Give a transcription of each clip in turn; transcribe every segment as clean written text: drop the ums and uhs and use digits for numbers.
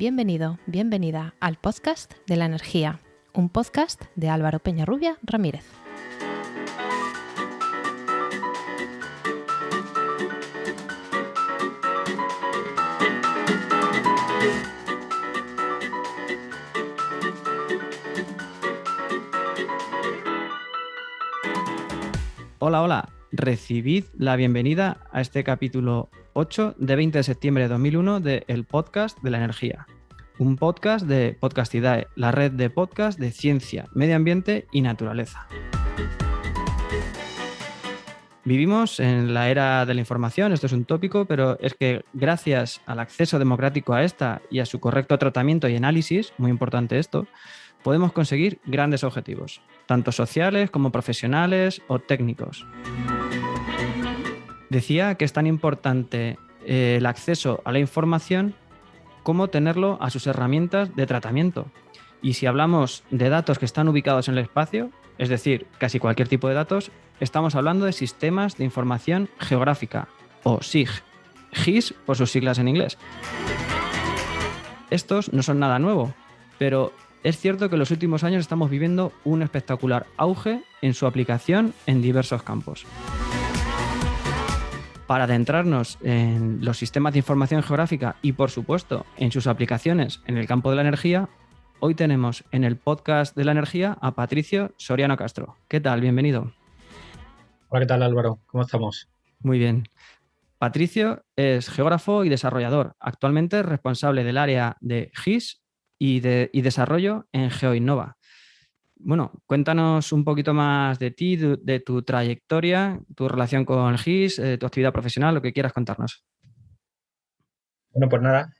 Bienvenido, bienvenida al podcast de la energía, un podcast de Álvaro Peñarrubia Ramírez. Hola, hola. Recibid la bienvenida a este capítulo 8 de 20 de septiembre de 2001 de El Podcast de la Energía. Un podcast de Podcastidae, la red de podcast de ciencia, medio ambiente y naturaleza. Vivimos en la era de la información, esto es un tópico, pero es que gracias al acceso democrático a esta y a su correcto tratamiento y análisis, muy importante esto, podemos conseguir grandes objetivos, tanto sociales como profesionales o técnicos. Decía que es tan importante el acceso a la información como tenerlo a sus herramientas de tratamiento. Y si hablamos de datos que están ubicados en el espacio, es decir, casi cualquier tipo de datos, estamos hablando de sistemas de información geográfica, o SIG, GIS por sus siglas en inglés. Estos no son nada nuevo, pero es cierto que en los últimos años estamos viviendo un espectacular auge en su aplicación en diversos campos. Para adentrarnos en los sistemas de información geográfica y, por supuesto, en sus aplicaciones en el campo de la energía, hoy tenemos en el podcast de la energía a Patricio Soriano Castro. ¿Qué tal? Bienvenido. Hola, ¿qué tal, Álvaro? ¿Cómo estamos? Muy bien. Patricio es geógrafo y desarrollador, actualmente responsable del área de GIS y desarrollo en GeoInnova. Bueno, cuéntanos un poquito más de ti, de tu trayectoria, tu relación con el GIS, tu actividad profesional, lo que quieras contarnos. Bueno, pues nada,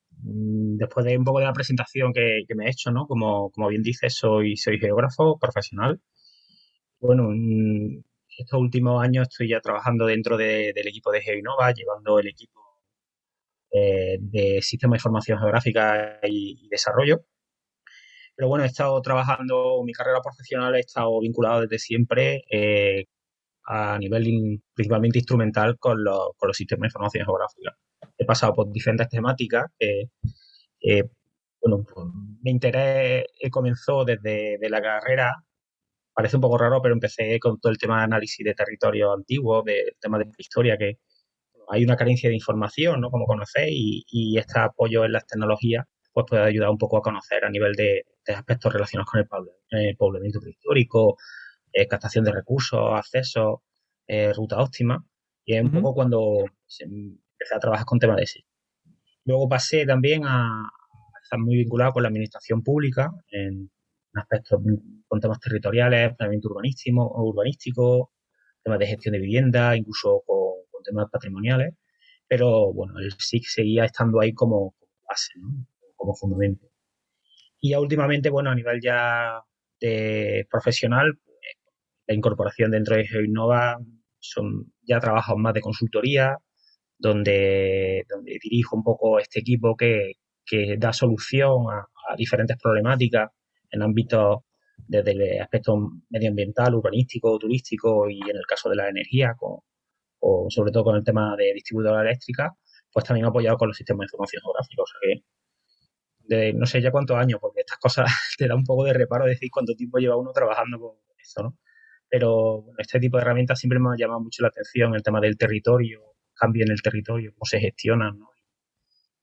después de un poco de la presentación que me he hecho, ¿no? Como bien dices, soy geógrafo profesional. Bueno, estos últimos años estoy ya trabajando dentro del equipo de GeoInnova, llevando el equipo de Sistema de Información Geográfica y Desarrollo. Pero bueno, he estado trabajando, mi carrera profesional he estado vinculado desde siempre a nivel principalmente instrumental con los sistemas de información geográfica. He pasado por diferentes temáticas. Bueno, pues, mi interés comenzó desde la carrera. Parece un poco raro, pero empecé con todo el tema de análisis de territorio antiguo, del tema de historia, que hay una carencia de información, ¿no? Como conocéis, y este apoyo en las tecnologías pues puede ayudar un poco a conocer a nivel de aspectos relacionados con el poblamiento prehistórico, captación de recursos, acceso, ruta óptima. Y es un poco cuando empecé a trabajar con temas de ese. Luego pasé también a estar muy vinculado con la administración pública en aspectos con temas territoriales, planeamiento urbanístico, temas de gestión de vivienda, incluso con temas patrimoniales. Pero bueno, el SIC seguía estando ahí como base, ¿no? Como fundamento. Y ya últimamente, bueno, a nivel ya de profesional, la incorporación dentro de GeoInnova son ya trabajos más de consultoría, donde dirijo un poco este equipo que da solución a diferentes problemáticas en ámbitos desde el aspecto medioambiental, urbanístico, turístico y en el caso de la energía, o sobre todo con el tema de distribuidora eléctrica, pues también apoyado con los sistemas de información geográfica. O sea que no sé ya cuántos años, porque estas cosas te da un poco de reparo decir cuánto tiempo lleva uno trabajando con esto, ¿no? Pero bueno, este tipo de herramientas siempre me ha llamado mucho la atención, el tema del territorio, cambio en el territorio, cómo se gestionan, ¿no?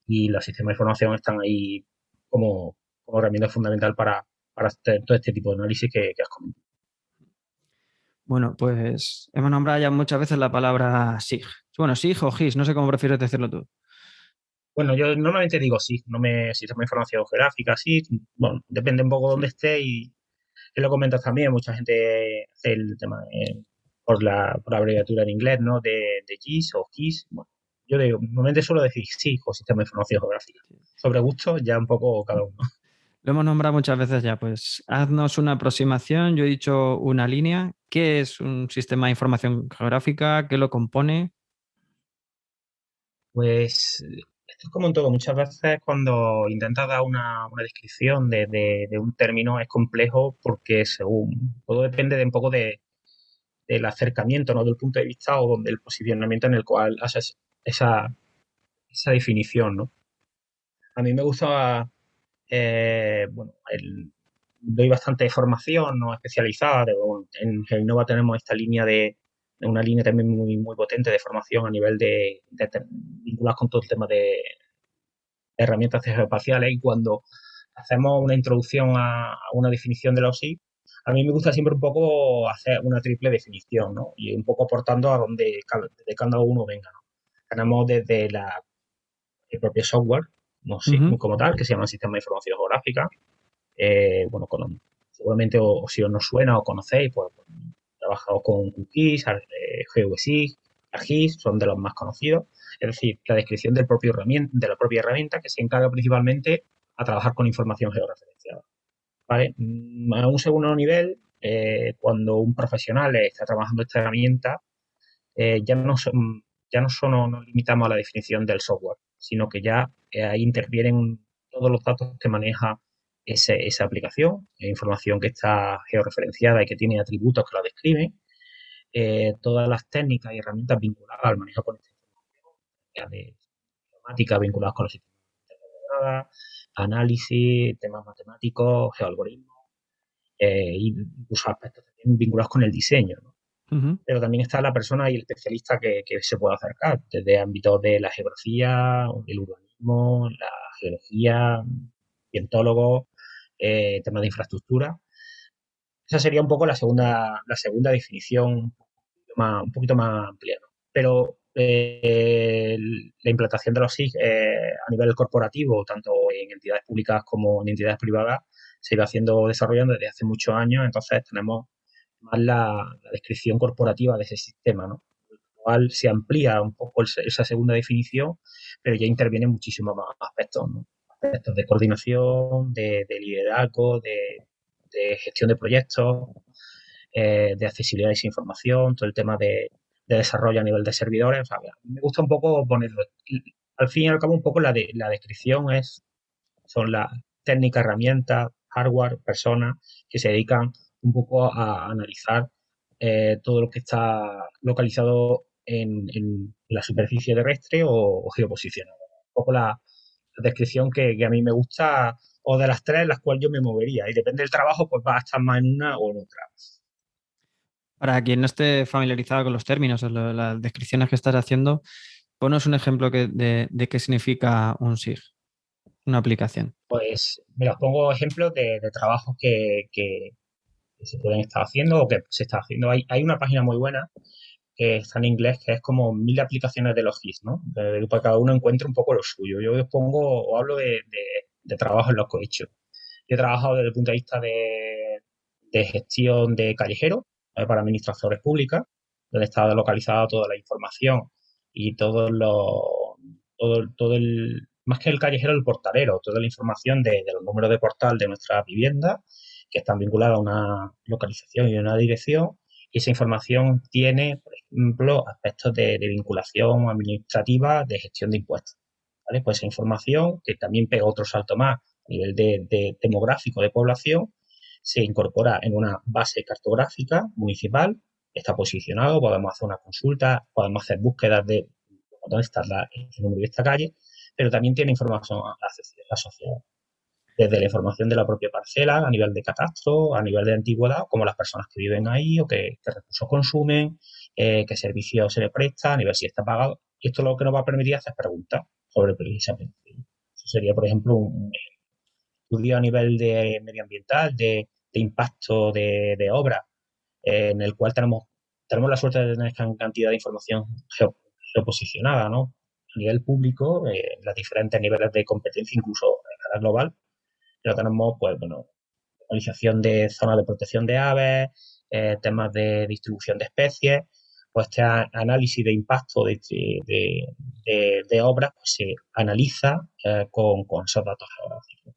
Y los sistemas de información están ahí como herramienta fundamental para hacer todo este tipo de análisis que has comentado. Bueno, pues hemos nombrado ya muchas veces la palabra SIG. Bueno, SIG o GIS, no sé cómo prefieres decirlo tú. Bueno, yo normalmente digo sí, no me sistema de información geográfica, sí, bueno, depende un poco de dónde esté y lo comentas también, mucha gente hace el tema por la abreviatura en inglés, ¿no? De GIS o GIS. Bueno, yo digo, normalmente suelo decir sí o sistema de información geográfica. Sobre gusto, ya un poco cada uno. Lo hemos nombrado muchas veces ya, pues haznos una aproximación. Yo he dicho una línea. ¿Qué es un sistema de información geográfica? ¿Qué lo compone? Pues esto es como en todo, muchas veces cuando intentas dar una descripción de un término es complejo porque según todo depende de un poco del acercamiento, ¿no? Del punto de vista o del posicionamiento en el cual haces esa definición, ¿no? A mí me gusta, bueno, doy bastante formación no especializada. En Genova tenemos esta línea de una línea también muy, muy potente de formación a nivel vinculadas con todo el tema de herramientas geoespaciales y cuando hacemos una introducción a una definición de los SIG, a mí me gusta siempre un poco hacer una triple definición, ¿no? Y un poco aportando a donde de cada uno venga, ¿no? Tenemos desde el propio software, no sé, Ujú. como tal, que se llama Sistema de Información Geográfica. Bueno, seguramente o si os nos suena o conocéis, pues he trabajado con QGIS, GeoSIG, ArcGIS, son de los más conocidos. Es decir, la descripción de la propia herramienta que se encarga principalmente a trabajar con información georreferenciada. ¿Vale? A un segundo nivel, cuando un profesional está trabajando esta herramienta, ya no solo nos limitamos a la definición del software, sino que ya ahí intervienen todos los datos que maneja esa aplicación, información que está georreferenciada y que tiene atributos que la describen, todas las técnicas y herramientas vinculadas al manejo con esta información, ya de informática vinculadas con los sistemas de coordenadas, análisis, temas matemáticos, geoalgoritmos, incluso aspectos también vinculados con el diseño, ¿no? Ujú. Pero también está la persona y el especialista que se puede acercar, desde ámbitos de la geografía, el urbanismo, la geología, cientólogos, temas de infraestructura. Esa sería un poco la segunda definición un poquito más amplia, ¿no? Pero la implantación de los SIG a nivel corporativo, tanto en entidades públicas como en entidades privadas, se iba haciendo, desarrollando desde hace muchos años, entonces tenemos más la descripción corporativa de ese sistema, ¿no? Con lo cual se amplía un poco esa segunda definición, pero ya intervienen muchísimos más aspectos, ¿no? Aspectos de coordinación, de liderazgo, de gestión de proyectos, de accesibilidad a esa información, todo el tema de desarrollo a nivel de servidores. O sea, a mí me gusta un poco ponerlo. Al fin y al cabo, un poco la descripción son las técnicas, herramientas, hardware, personas que se dedican un poco a analizar todo lo que está localizado en la superficie terrestre o geoposicionado. Un poco la descripción que a mí me gusta, o de las tres, las cuales yo me movería. Y depende del trabajo, pues va a estar más en una o en otra. Para quien no esté familiarizado con los términos o las descripciones que estás haciendo, ponos un ejemplo de qué significa un SIG, una aplicación. Pues me los pongo ejemplos de trabajos que se pueden estar haciendo o que se está haciendo. Hay una página muy buena que está en inglés, que es como 1000 aplicaciones de los GIS, ¿no? Para cada uno encuentre un poco lo suyo. Yo os pongo o hablo de trabajos en los que he hecho. Yo he trabajado desde el punto de vista de gestión de callejeros para administraciones públicas, donde está localizada toda la información y todo el, más que el callejero, el portalero, toda la información de los números de portal de nuestra vivienda, que están vinculadas a una localización y una dirección, y esa información tiene, por ejemplo, aspectos de vinculación administrativa, de gestión de impuestos. ¿Vale? Pues esa información, que también pega otro salto más a nivel de demográfico de población, se incorpora en una base cartográfica municipal, está posicionado, podemos hacer una consulta, podemos hacer búsquedas de dónde está el número de esta calle, pero también tiene información asociada desde la información de la propia parcela a nivel de catastro, a nivel de antigüedad, como las personas que viven ahí o qué recursos consumen, qué servicios se les presta, a nivel si está pagado. Y esto lo que nos va a permitir hacer preguntas sobre precisamente. Eso sería, por ejemplo, un estudio a nivel de medioambiental, de impacto de obra, en el cual tenemos la suerte de tener cantidad de información geoposicionada, ¿no? A nivel público, los diferentes niveles de competencia, incluso a escala global, pero tenemos, pues, bueno, localización de zonas de protección de aves, temas de distribución de especies, pues este análisis de impacto de obras pues, se analiza con esos datos geográficos.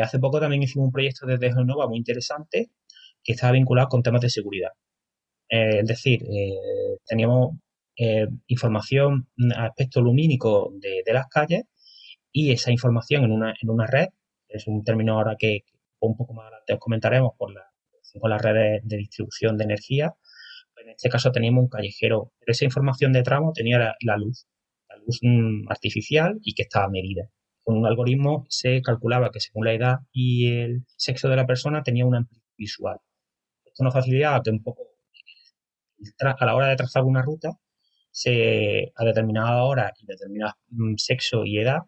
Hace poco también hicimos un proyecto desde Genova muy interesante que estaba vinculado con temas de seguridad. Es decir, teníamos información, aspecto lumínico de las calles y esa información en una red, es un término ahora que un poco más adelante os comentaremos con las redes de distribución de energía. En este caso teníamos un callejero, pero esa información de tramo tenía la luz artificial y que estaba medida con un algoritmo se calculaba que según la edad y el sexo de la persona tenía una amplitud visual. Esto nos facilitaba que un poco a la hora de trazar una ruta, a determinada hora y determinado sexo y edad,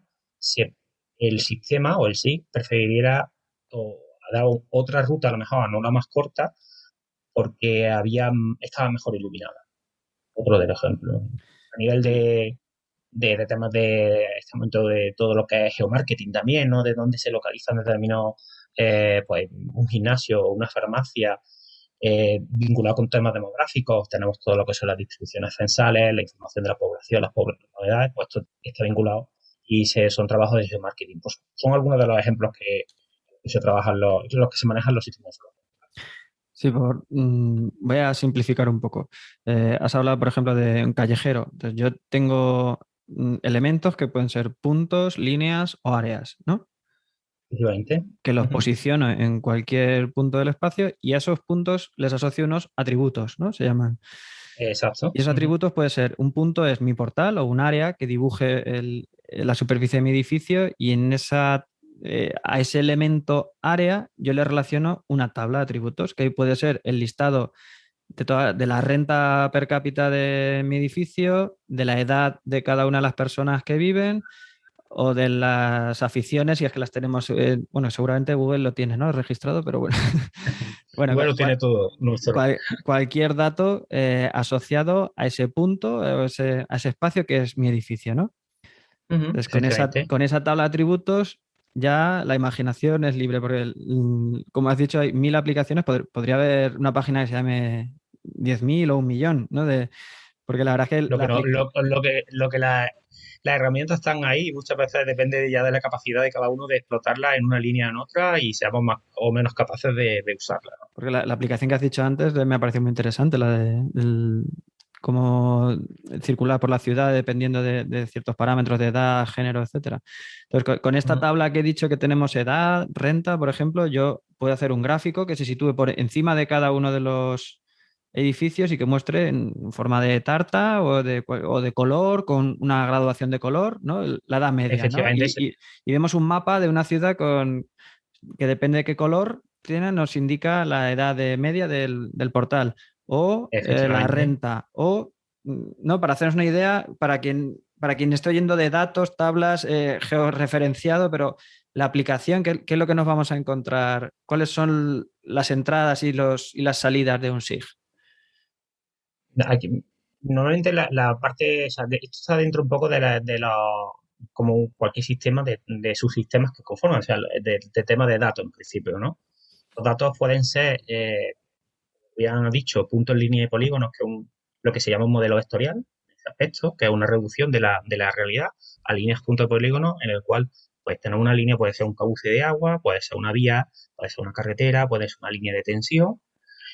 el sistema o el SIG preferiría o dar otra ruta, a lo mejor no la más corta, porque estaba mejor iluminada. Otro de los ejemplos. A nivel de temas de este momento de todo lo que es geomarketing también, ¿no? De dónde se localizan determinados, pues un gimnasio o una farmacia vinculado con temas demográficos. Tenemos todo lo que son las distribuciones censales, la información de la población, las novedades, pues esto está vinculado y son trabajos de geomarketing. Pues son algunos de los ejemplos que se trabajan los que se manejan los sistemas. Sí, voy a simplificar un poco. Has hablado, por ejemplo, de un callejero. Entonces, yo tengo elementos que pueden ser puntos, líneas o áreas, ¿no? Efectivamente. Que los posiciono en cualquier punto del espacio y a esos puntos les asocio unos atributos, ¿no? Se llaman. Exacto. Y esos atributos puede ser, un punto es mi portal o un área que dibuje la superficie de mi edificio y a ese elemento área yo le relaciono una tabla de atributos, que ahí puede ser el listado de la renta per cápita de mi edificio, de la edad de cada una de las personas que viven o de las aficiones, si es que las tenemos, bueno, seguramente Google lo tiene, ¿no? Registrado, pero bueno. Bueno, Google lo tiene todo. cualquier dato asociado a ese punto, a ese espacio que es mi edificio, ¿no? Entonces, con esa tabla de atributos ya la imaginación es libre, porque como has dicho, hay 1000 aplicaciones, podría haber una página que se llame 10.000 o 1.000.000, ¿no? Porque la verdad es que... Lo que las herramientas están ahí y muchas veces depende ya de la capacidad de cada uno de explotarla en una línea o en otra y seamos más o menos capaces de usarla, ¿no? Porque la aplicación que has dicho antes me ha parecido muy interesante, la de cómo circular por la ciudad dependiendo de ciertos parámetros de edad, género, etcétera. Entonces, con esta tabla que he dicho que tenemos edad, renta, por ejemplo, yo puedo hacer un gráfico que se sitúe por encima de cada uno de los edificios y que muestre en forma de tarta o de color, con una graduación de color, ¿no? La edad media, ¿no? Y vemos un mapa de una ciudad que depende de qué color tiene, nos indica la edad media del portal o la renta o, ¿no? Para hacernos una idea, para quien esté oyendo de datos, tablas, georreferenciado, pero la aplicación, ¿qué es lo que nos vamos a encontrar? ¿Cuáles son las entradas y las salidas de un SIG? Aquí, normalmente la parte, o sea, esto está dentro un poco como cualquier sistema de subsistemas que conforman, o sea, de temas de datos en principio, ¿no? Los datos pueden ser, ya han dicho, puntos, líneas y polígonos, que es lo que se llama un modelo vectorial, en ese aspecto, que es una reducción de la realidad a líneas, puntos y polígonos, en el cual pues tener una línea puede ser un cauce de agua, puede ser una vía, puede ser una carretera, puede ser una línea de tensión,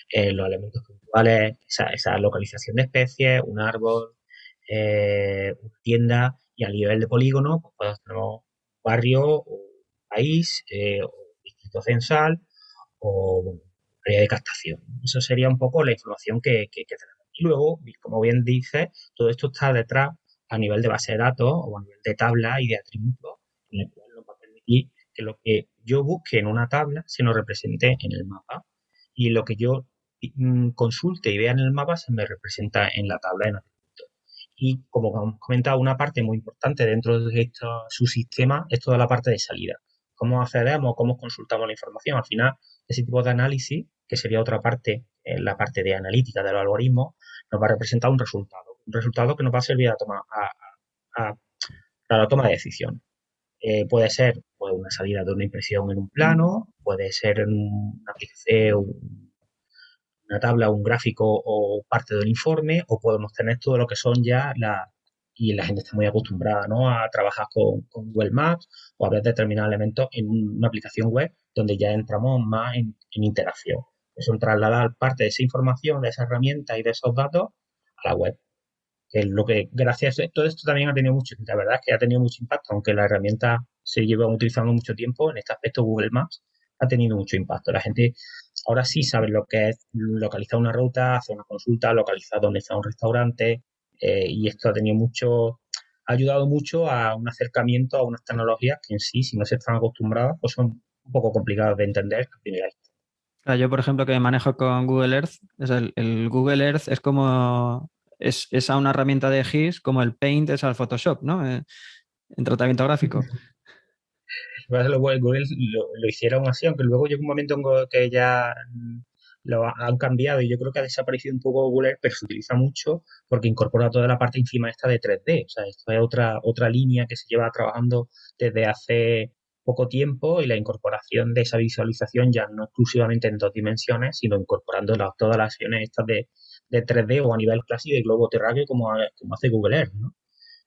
los elementos puntuales, esa localización de especies, un árbol, una tienda, y a nivel de polígono, pues tenemos barrio, o país, o distrito censal, o área de captación. Eso sería un poco la información que tenemos. Y luego, como bien dice, todo esto está detrás a nivel de base de datos o a nivel de tabla y de atributos, en el cual nos va a permitir que lo que yo busque en una tabla se nos represente en el mapa y lo que yo consulte y vea en el mapa se me representa en la tabla en atributos. Y como hemos comentado, una parte muy importante dentro de estos subsistemas es toda la parte de salida. Cómo accedemos, cómo consultamos la información. Al final, ese tipo de análisis, que sería otra parte, la parte de analítica de los algoritmos, nos va a representar un resultado que nos va a servir a la toma de decisiones. Puede ser pues, una salida de una impresión en un plano, puede ser en una tabla, un gráfico o parte del informe, o podemos tener todo lo que son ya y la gente está muy acostumbrada, ¿no?, a trabajar con Google Maps o a ver determinados elementos en una aplicación web donde ya entramos más en interacción. Eso es trasladar parte de esa información, de esa herramienta y de esos datos a la web. Que es lo que, gracias a todo esto también ha tenido mucho, la verdad es que ha tenido mucho impacto, aunque la herramienta se lleva utilizando mucho tiempo, en este aspecto Google Maps ha tenido mucho impacto. La gente ahora sí sabe lo que es localizar una ruta, hacer una consulta, localizar dónde está un restaurante, y esto ha tenido mucho, ha ayudado mucho a un acercamiento a unas tecnologías que en sí, si no se están acostumbradas, pues son un poco complicadas de entender a primera vista. Claro, yo, por ejemplo, que me manejo con Google Earth, el Google Earth es como es a una herramienta de GIS como el Paint es al Photoshop, ¿no? En tratamiento gráfico. Pues Google lo hicieron así, aunque luego llegó un momento en que ya han cambiado y yo creo que ha desaparecido un poco Google Earth, pero se utiliza mucho porque incorpora toda la parte encima esta de 3D. O sea, esto es otra línea que se lleva trabajando desde hace poco tiempo y la incorporación de esa visualización ya no exclusivamente en 2 dimensiones, sino incorporando todas las acciones estas de 3D o a nivel clásico de globo terráqueo como hace Google Earth, ¿no?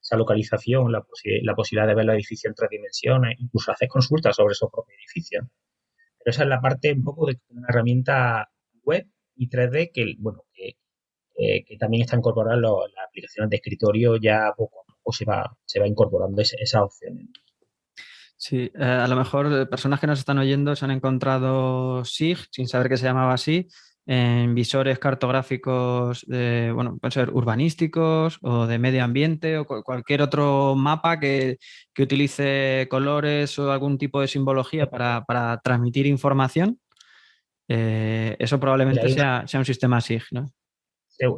Esa localización, la posibilidad de ver los edificios en 3 dimensiones, incluso hacer consultas sobre esos propios edificios. Pero esa es la parte un poco de una herramienta web y 3D que, bueno, que también está incorporada en las aplicaciones de escritorio, ya poco a poco se va incorporando esas opciones. Sí, a lo mejor personas que nos están oyendo se han encontrado SIG, sin saber que se llamaba así, en visores cartográficos de, bueno, pueden ser urbanísticos o de medio ambiente o cualquier otro mapa que utilice colores o algún tipo de simbología para transmitir información. Eso Mira, probablemente hay sea un sistema SIG, ¿no?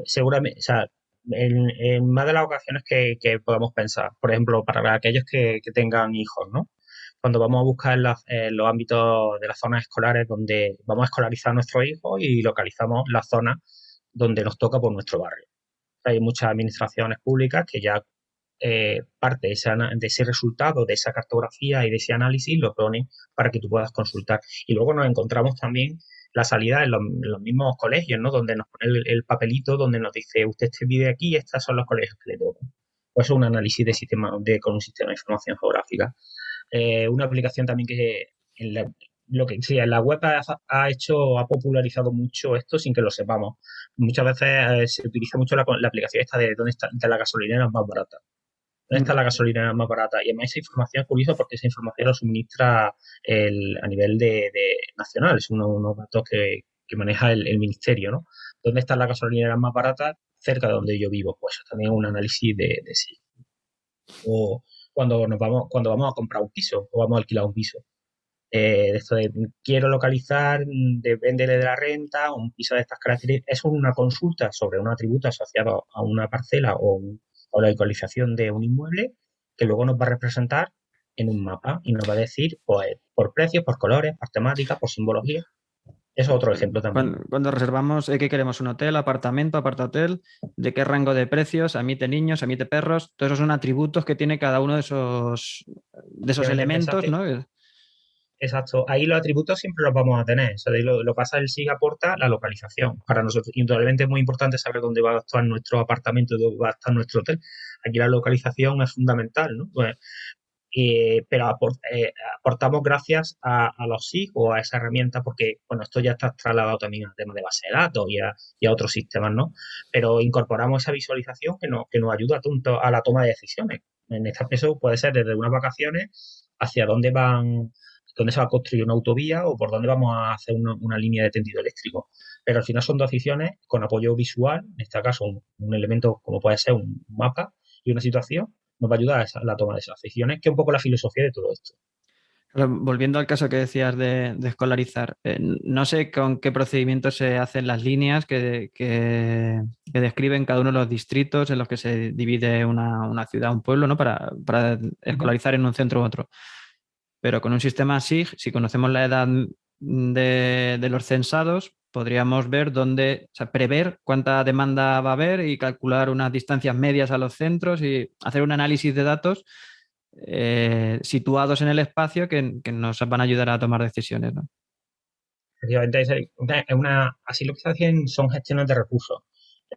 seguramente, o sea, en más de las ocasiones que podamos pensar, por ejemplo, para aquellos que tengan hijos, ¿no? Cuando vamos a buscar en los ámbitos de las zonas escolares donde vamos a escolarizar a nuestros hijos y localizamos las zonas donde nos toca por nuestro barrio. Hay muchas administraciones públicas que ya parte de ese resultado, de esa cartografía y de ese análisis lo ponen para que tú puedas consultar. Y luego nos encontramos también la salida en los mismos colegios, ¿no? Donde nos pone el papelito donde nos dice, usted vive aquí y estos son los colegios que le tocan. Pues es un análisis de sistema, con un sistema de información geográfica. Una aplicación también que en lo que sí, en la web ha popularizado mucho esto sin que lo sepamos. Muchas veces se utiliza mucho la aplicación esta de dónde está de la gasolinera más barata. ¿Dónde está la gasolinera más barata? Y además esa información es curiosa porque esa información lo suministra a nivel de nacional, es unos datos que maneja el ministerio, ¿no? ¿Dónde está la gasolinera más barata? Cerca de donde yo vivo. Pues eso también es un análisis de sí. O cuando vamos a comprar un piso o vamos a alquilar un piso. Esto de quiero localizar, depende de la renta, un piso de estas características. Es una consulta sobre un atributo asociado a una parcela o la localización de un inmueble que luego nos va a representar en un mapa y nos va a decir pues, por precios, por colores, por temática, por simbología. Eso es otro ejemplo también. Cuando reservamos, ¿qué queremos? ¿Un hotel, apartamento, apartahotel? ¿De qué rango de precios? ¿Admite niños, admite perros? Todos esos son atributos que tiene cada uno de esos Efectivamente, elementos, ¿no? exacto. Ahí los atributos siempre los vamos a tener. O sea, lo que pasa el SIG aporta la localización. Para nosotros, indudablemente es muy importante saber dónde va a estar nuestro apartamento, dónde va a estar nuestro hotel. Aquí la localización es fundamental, ¿no? Pues, pero aportamos gracias a los SIG o a esa herramienta porque, bueno, esto ya está trasladado también al tema de base de datos y a otros sistemas, ¿no? Pero incorporamos esa visualización que nos ayuda tanto a la toma de decisiones. En este caso puede ser desde unas vacaciones hacia dónde se va a construir una autovía o por dónde vamos a hacer una línea de tendido eléctrico. Pero al final son decisiones con apoyo visual, en este caso un elemento como puede ser un mapa y una situación, nos va a ayudar a la toma de esas decisiones, que es un poco la filosofía de todo esto. Pero volviendo al caso que decías de escolarizar, no sé con qué procedimientos se hacen las líneas que describen cada uno de los distritos en los que se divide una ciudad, un pueblo, ¿no? Para escolarizar en un centro u otro. Pero con un sistema SIG, si conocemos la edad de los censados, podríamos ver dónde, o sea, prever cuánta demanda va a haber y calcular unas distancias medias a los centros y hacer un análisis de datos situados en el espacio que nos van a ayudar a tomar decisiones, ¿no? Efectivamente, así lo que se hacen son gestiones de recursos.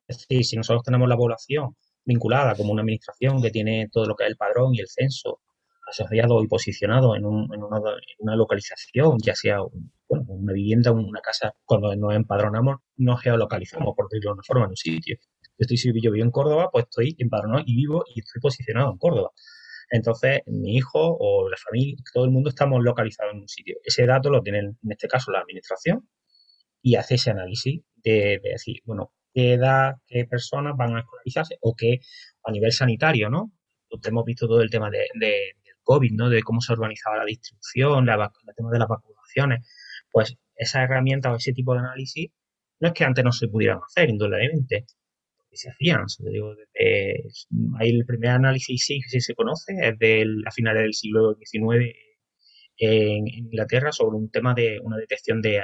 Es decir, si nosotros tenemos la población vinculada como una administración que tiene todo lo que es el padrón y el censo asociado y posicionado en una localización, ya sea bueno, una vivienda, una casa, cuando nos empadronamos, nos geolocalizamos, por decirlo de una forma, en un sitio. Si yo vivo en Córdoba, pues estoy empadronado y vivo y estoy posicionado en Córdoba. Entonces, mi hijo o la familia, todo el mundo estamos localizados en un sitio. Ese dato lo tiene, en este caso, la administración y hace ese análisis de decir, bueno, qué edad, qué personas van a escolarizarse o qué a nivel sanitario, ¿no? hemos visto todo el tema del COVID, ¿no? De cómo se organizaba la distribución, el tema de las vacunaciones, pues esas herramientas o ese tipo de análisis no es que antes no se pudieran hacer, indudablemente, porque se hacían. O sea, digo, ahí el primer análisis sí que sí se conoce, es a finales del siglo XIX en Inglaterra sobre un tema de una detección de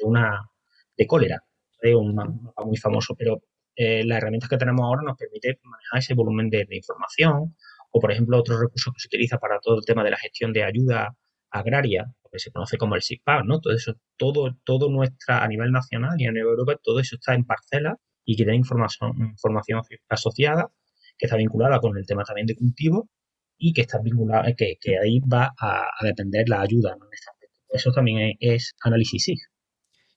una de cólera, de un mapa muy famoso, pero las herramientas que tenemos ahora nos permiten manejar ese volumen de información, o por ejemplo otros recursos que se utiliza para todo el tema de la gestión de ayuda agraria, que se conoce como el SIGPAG, ¿no? Todo eso, todo nuestra, a nivel nacional y a nivel europeo, todo eso está en parcelas y que tiene información asociada, que está vinculada con el tema también de cultivo y que está vinculada, que ahí va a depender la ayuda, ¿no? En este aspecto. Eso también es análisis SIG.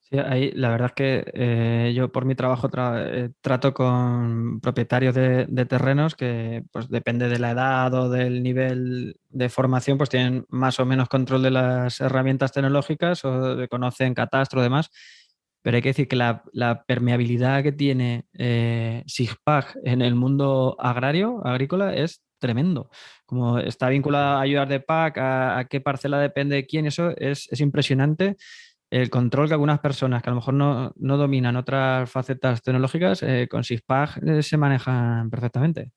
Sí, ahí la verdad es que yo por mi trabajo trato con propietarios de terrenos que pues depende de la edad o del nivel de formación, pues tienen más o menos control de las herramientas tecnológicas o conocen catastro y demás, pero hay que decir que la permeabilidad que tiene SIGPAG en el mundo agrícola, es tremendo. Como está vinculado a ayudas de PAC, a qué parcela depende de quién, eso es impresionante el control que algunas personas que a lo mejor no dominan otras facetas tecnológicas, con SIGPAG se manejan perfectamente.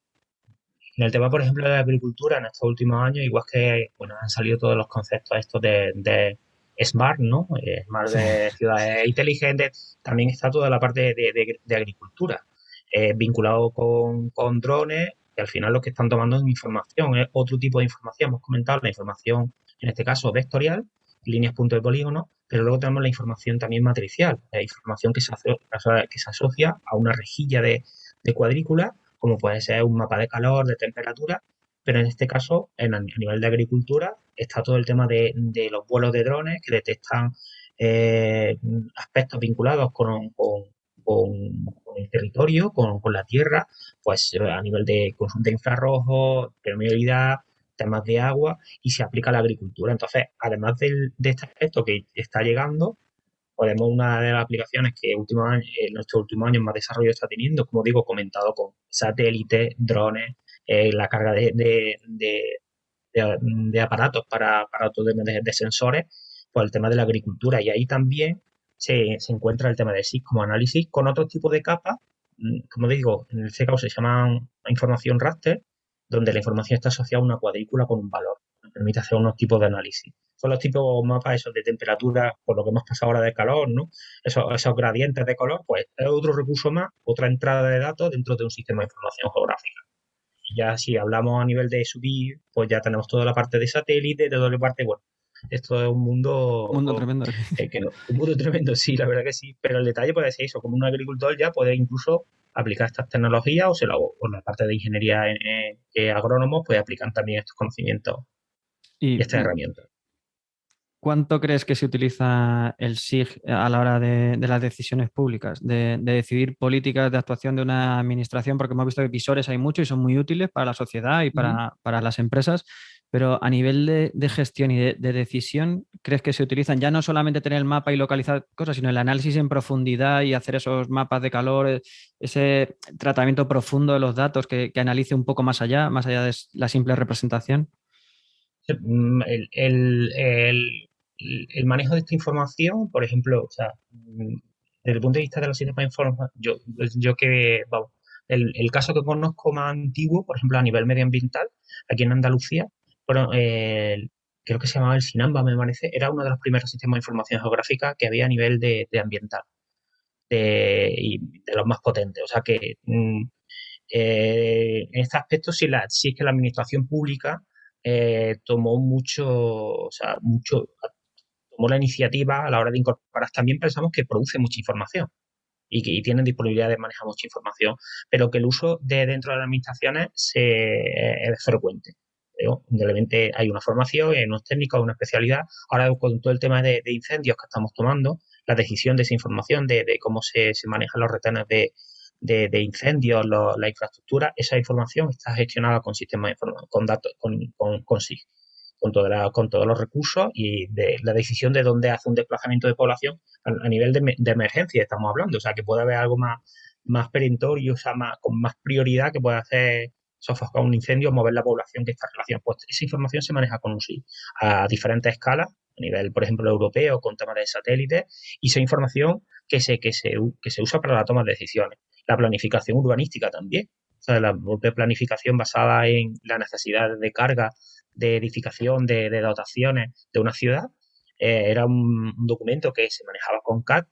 En el tema, por ejemplo, de la agricultura, en estos últimos años, igual que bueno, han salido todos los conceptos estos de Smart, ¿no? Smart Sí. de ciudades inteligentes, también está toda la parte de agricultura, vinculado con drones, que al final lo que están tomando es información, es otro tipo de información. Hemos comentado la información, en este caso, vectorial, líneas punto de polígono, pero luego tenemos la información también matricial, la información que se asocia a una rejilla de cuadrícula como puede ser un mapa de calor, de temperatura, pero en este caso, a nivel de agricultura, está todo el tema de los vuelos de drones que detectan eh, aspectos vinculados con el territorio, con la tierra, pues a nivel de consumo de infrarrojos, permeabilidad, temas de agua, y se aplica a la agricultura. Entonces, además de este aspecto que está llegando, podemos, una de las aplicaciones que en nuestros últimos años más desarrollo está teniendo, como digo, comentado con satélites, drones, la carga de aparatos para todo tema de sensores, pues el tema de la agricultura. Y ahí también se encuentra el tema de SIG como análisis con otros tipos de capas, como digo, en este caso se llaman información raster, donde la información está asociada a una cuadrícula con un valor, que permite hacer unos tipos de análisis. Son los tipos mapas esos de temperatura, por lo que hemos pasado ahora de calor, ¿no? Esos gradientes de color, pues es otro recurso más, otra entrada de datos dentro de un sistema de información geográfica. Y ya si hablamos a nivel de subir, pues ya tenemos toda la parte de satélite, de doble parte, bueno, esto es un Mundo mundo tremendo. un mundo tremendo, sí, la verdad que sí, pero el detalle puede ser eso, como un agricultor ya puede incluso aplicar estas tecnologías o la parte de ingeniería agrónomos pues aplican también estos conocimientos y ¿Y estas herramientas. cuánto crees que se utiliza el SIG a la hora de las decisiones públicas, de decidir políticas de actuación de una administración? Porque hemos visto que visores hay muchos y son muy útiles para la sociedad y para las empresas, pero a nivel de gestión y de decisión, ¿crees que se utilizan ya no solamente tener el mapa y localizar cosas, sino el análisis en profundidad y hacer esos mapas de calor, ese tratamiento profundo de los datos que analice un poco más allá de la simple representación? Mm, el manejo de esta información, por ejemplo, o sea, desde el punto de vista de los sistemas de información, yo que, vamos, el caso que conozco más antiguo, por ejemplo, a nivel medioambiental, aquí en Andalucía, bueno, creo que se llamaba el SINAMBA, me parece, era uno de los primeros sistemas de información geográfica que había a nivel de ambiental, y de los más potentes. O sea que en este aspecto sí es que la administración pública tomó o sea, tomó la iniciativa a la hora de incorporar. También pensamos que produce mucha información y tienen disponibilidad de manejar mucha información, pero que el uso de dentro de las administraciones es frecuente. Indudablemente hay una formación, hay unos técnicos, una especialidad. Ahora con todo el tema de incendios que estamos tomando, la decisión de esa información, de cómo se manejan los retenes de incendios, la infraestructura, esa información está gestionada con sistemas de información, con datos, con SIG, con todos los recursos y de la decisión de dónde hace un desplazamiento de población a nivel de emergencia, estamos hablando. O sea, que puede haber algo más perentorio, o sea, con más prioridad que puede hacer sofocar un incendio, mover la población que está relacionada. Pues esa información se maneja con un SIG a diferentes escalas, a nivel, por ejemplo, europeo, con temas de satélites, y esa información que se usa para la toma de decisiones. La planificación urbanística también. O sea, la propia planificación basada en las necesidades de carga, de edificación, de dotaciones de una ciudad, era un documento que se manejaba con CAD,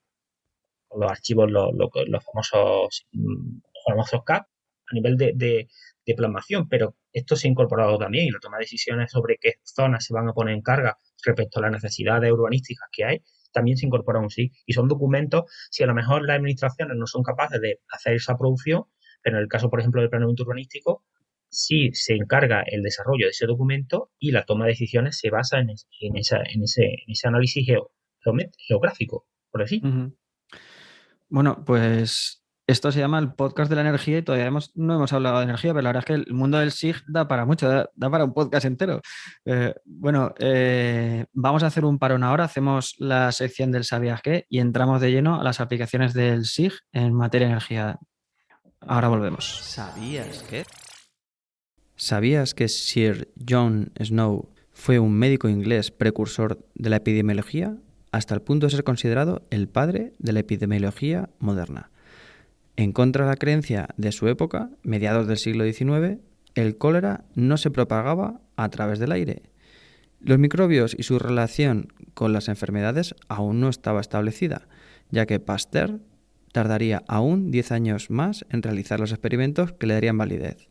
con los archivos, los famosos CAD, a nivel de plasmación, pero esto se ha incorporado también y la toma de decisiones sobre qué zonas se van a poner en carga respecto a las necesidades urbanísticas que hay, también se incorpora un SIG. Y son documentos, si a lo mejor las administraciones no son capaces de hacer esa producción, pero en el caso, por ejemplo, del planeamiento urbanístico, sí se encarga el desarrollo de ese documento y la toma de decisiones se basa en ese análisis geográfico, por así. Uh-huh. Bueno, pues esto se llama el podcast de la energía y todavía no hemos hablado de energía, pero la verdad es que el mundo del SIG da para mucho, da para un podcast entero. Vamos a hacer un parón ahora, hacemos la sección del ¿sabías qué? Y entramos de lleno a las aplicaciones del SIG en materia de energía. Ahora volvemos. ¿Sabías qué? ¿Sabías que Sir John Snow fue un médico inglés precursor de la epidemiología, hasta el punto de ser considerado el padre de la epidemiología moderna? En contra de la creencia de su época, mediados del siglo XIX, el cólera no se propagaba a través del aire. Los microbios y su relación con las enfermedades aún no estaba establecida, ya que Pasteur tardaría aún 10 años más en realizar los experimentos que le darían validez.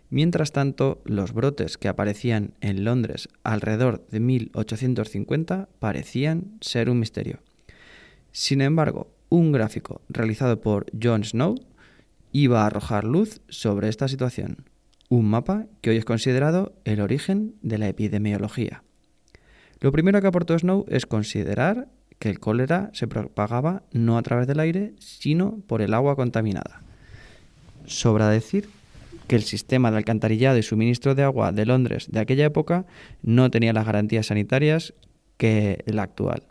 Mientras tanto, los brotes que aparecían en Londres alrededor de 1850 parecían ser un misterio. Sin embargo, un gráfico realizado por John Snow iba a arrojar luz sobre esta situación, un mapa que hoy es considerado el origen de la epidemiología. Lo primero que aportó Snow es considerar que el cólera se propagaba no a través del aire, sino por el agua contaminada. Sobra decir que el sistema de alcantarillado y suministro de agua de Londres de aquella época no tenía las garantías sanitarias que el actual.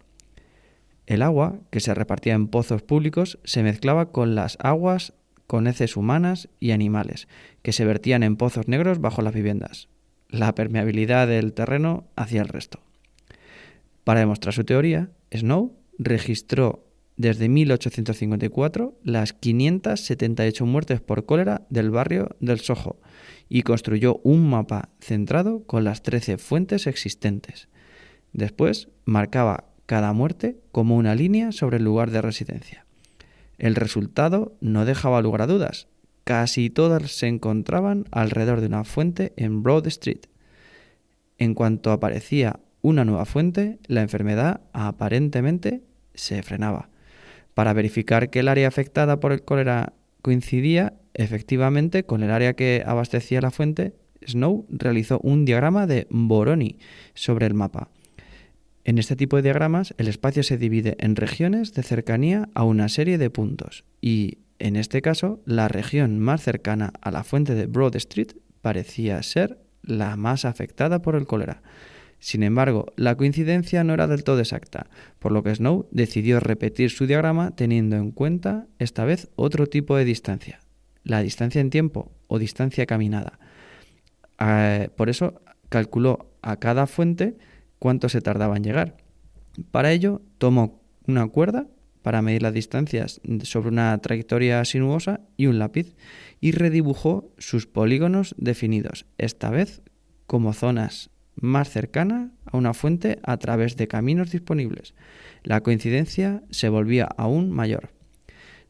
El agua, que se repartía en pozos públicos, se mezclaba con las aguas con heces humanas y animales, que se vertían en pozos negros bajo las viviendas. La permeabilidad del terreno hacía el resto. Para demostrar su teoría, Snow registró desde 1854 las 578 muertes por cólera del barrio del Soho y construyó un mapa centrado con las 13 fuentes existentes. Después marcaba cada muerte como una línea sobre el lugar de residencia. El resultado no dejaba lugar a dudas. Casi todas se encontraban alrededor de una fuente en Broad Street. En cuanto aparecía una nueva fuente, la enfermedad aparentemente se frenaba. Para verificar que el área afectada por el cólera coincidía efectivamente con el área que abastecía la fuente, Snow realizó un diagrama de Voronoi sobre el mapa. En este tipo de diagramas, el espacio se divide en regiones de cercanía a una serie de puntos y, en este caso, la región más cercana a la fuente de Broad Street parecía ser la más afectada por el cólera. Sin embargo, la coincidencia no era del todo exacta, por lo que Snow decidió repetir su diagrama teniendo en cuenta, esta vez, otro tipo de distancia, la distancia en tiempo o distancia caminada. Por eso, calculó a cada fuente cuánto se tardaba en llegar. Para ello, tomó una cuerda para medir las distancias sobre una trayectoria sinuosa y un lápiz y redibujó sus polígonos definidos, esta vez como zonas más cercanas a una fuente a través de caminos disponibles. La coincidencia se volvía aún mayor.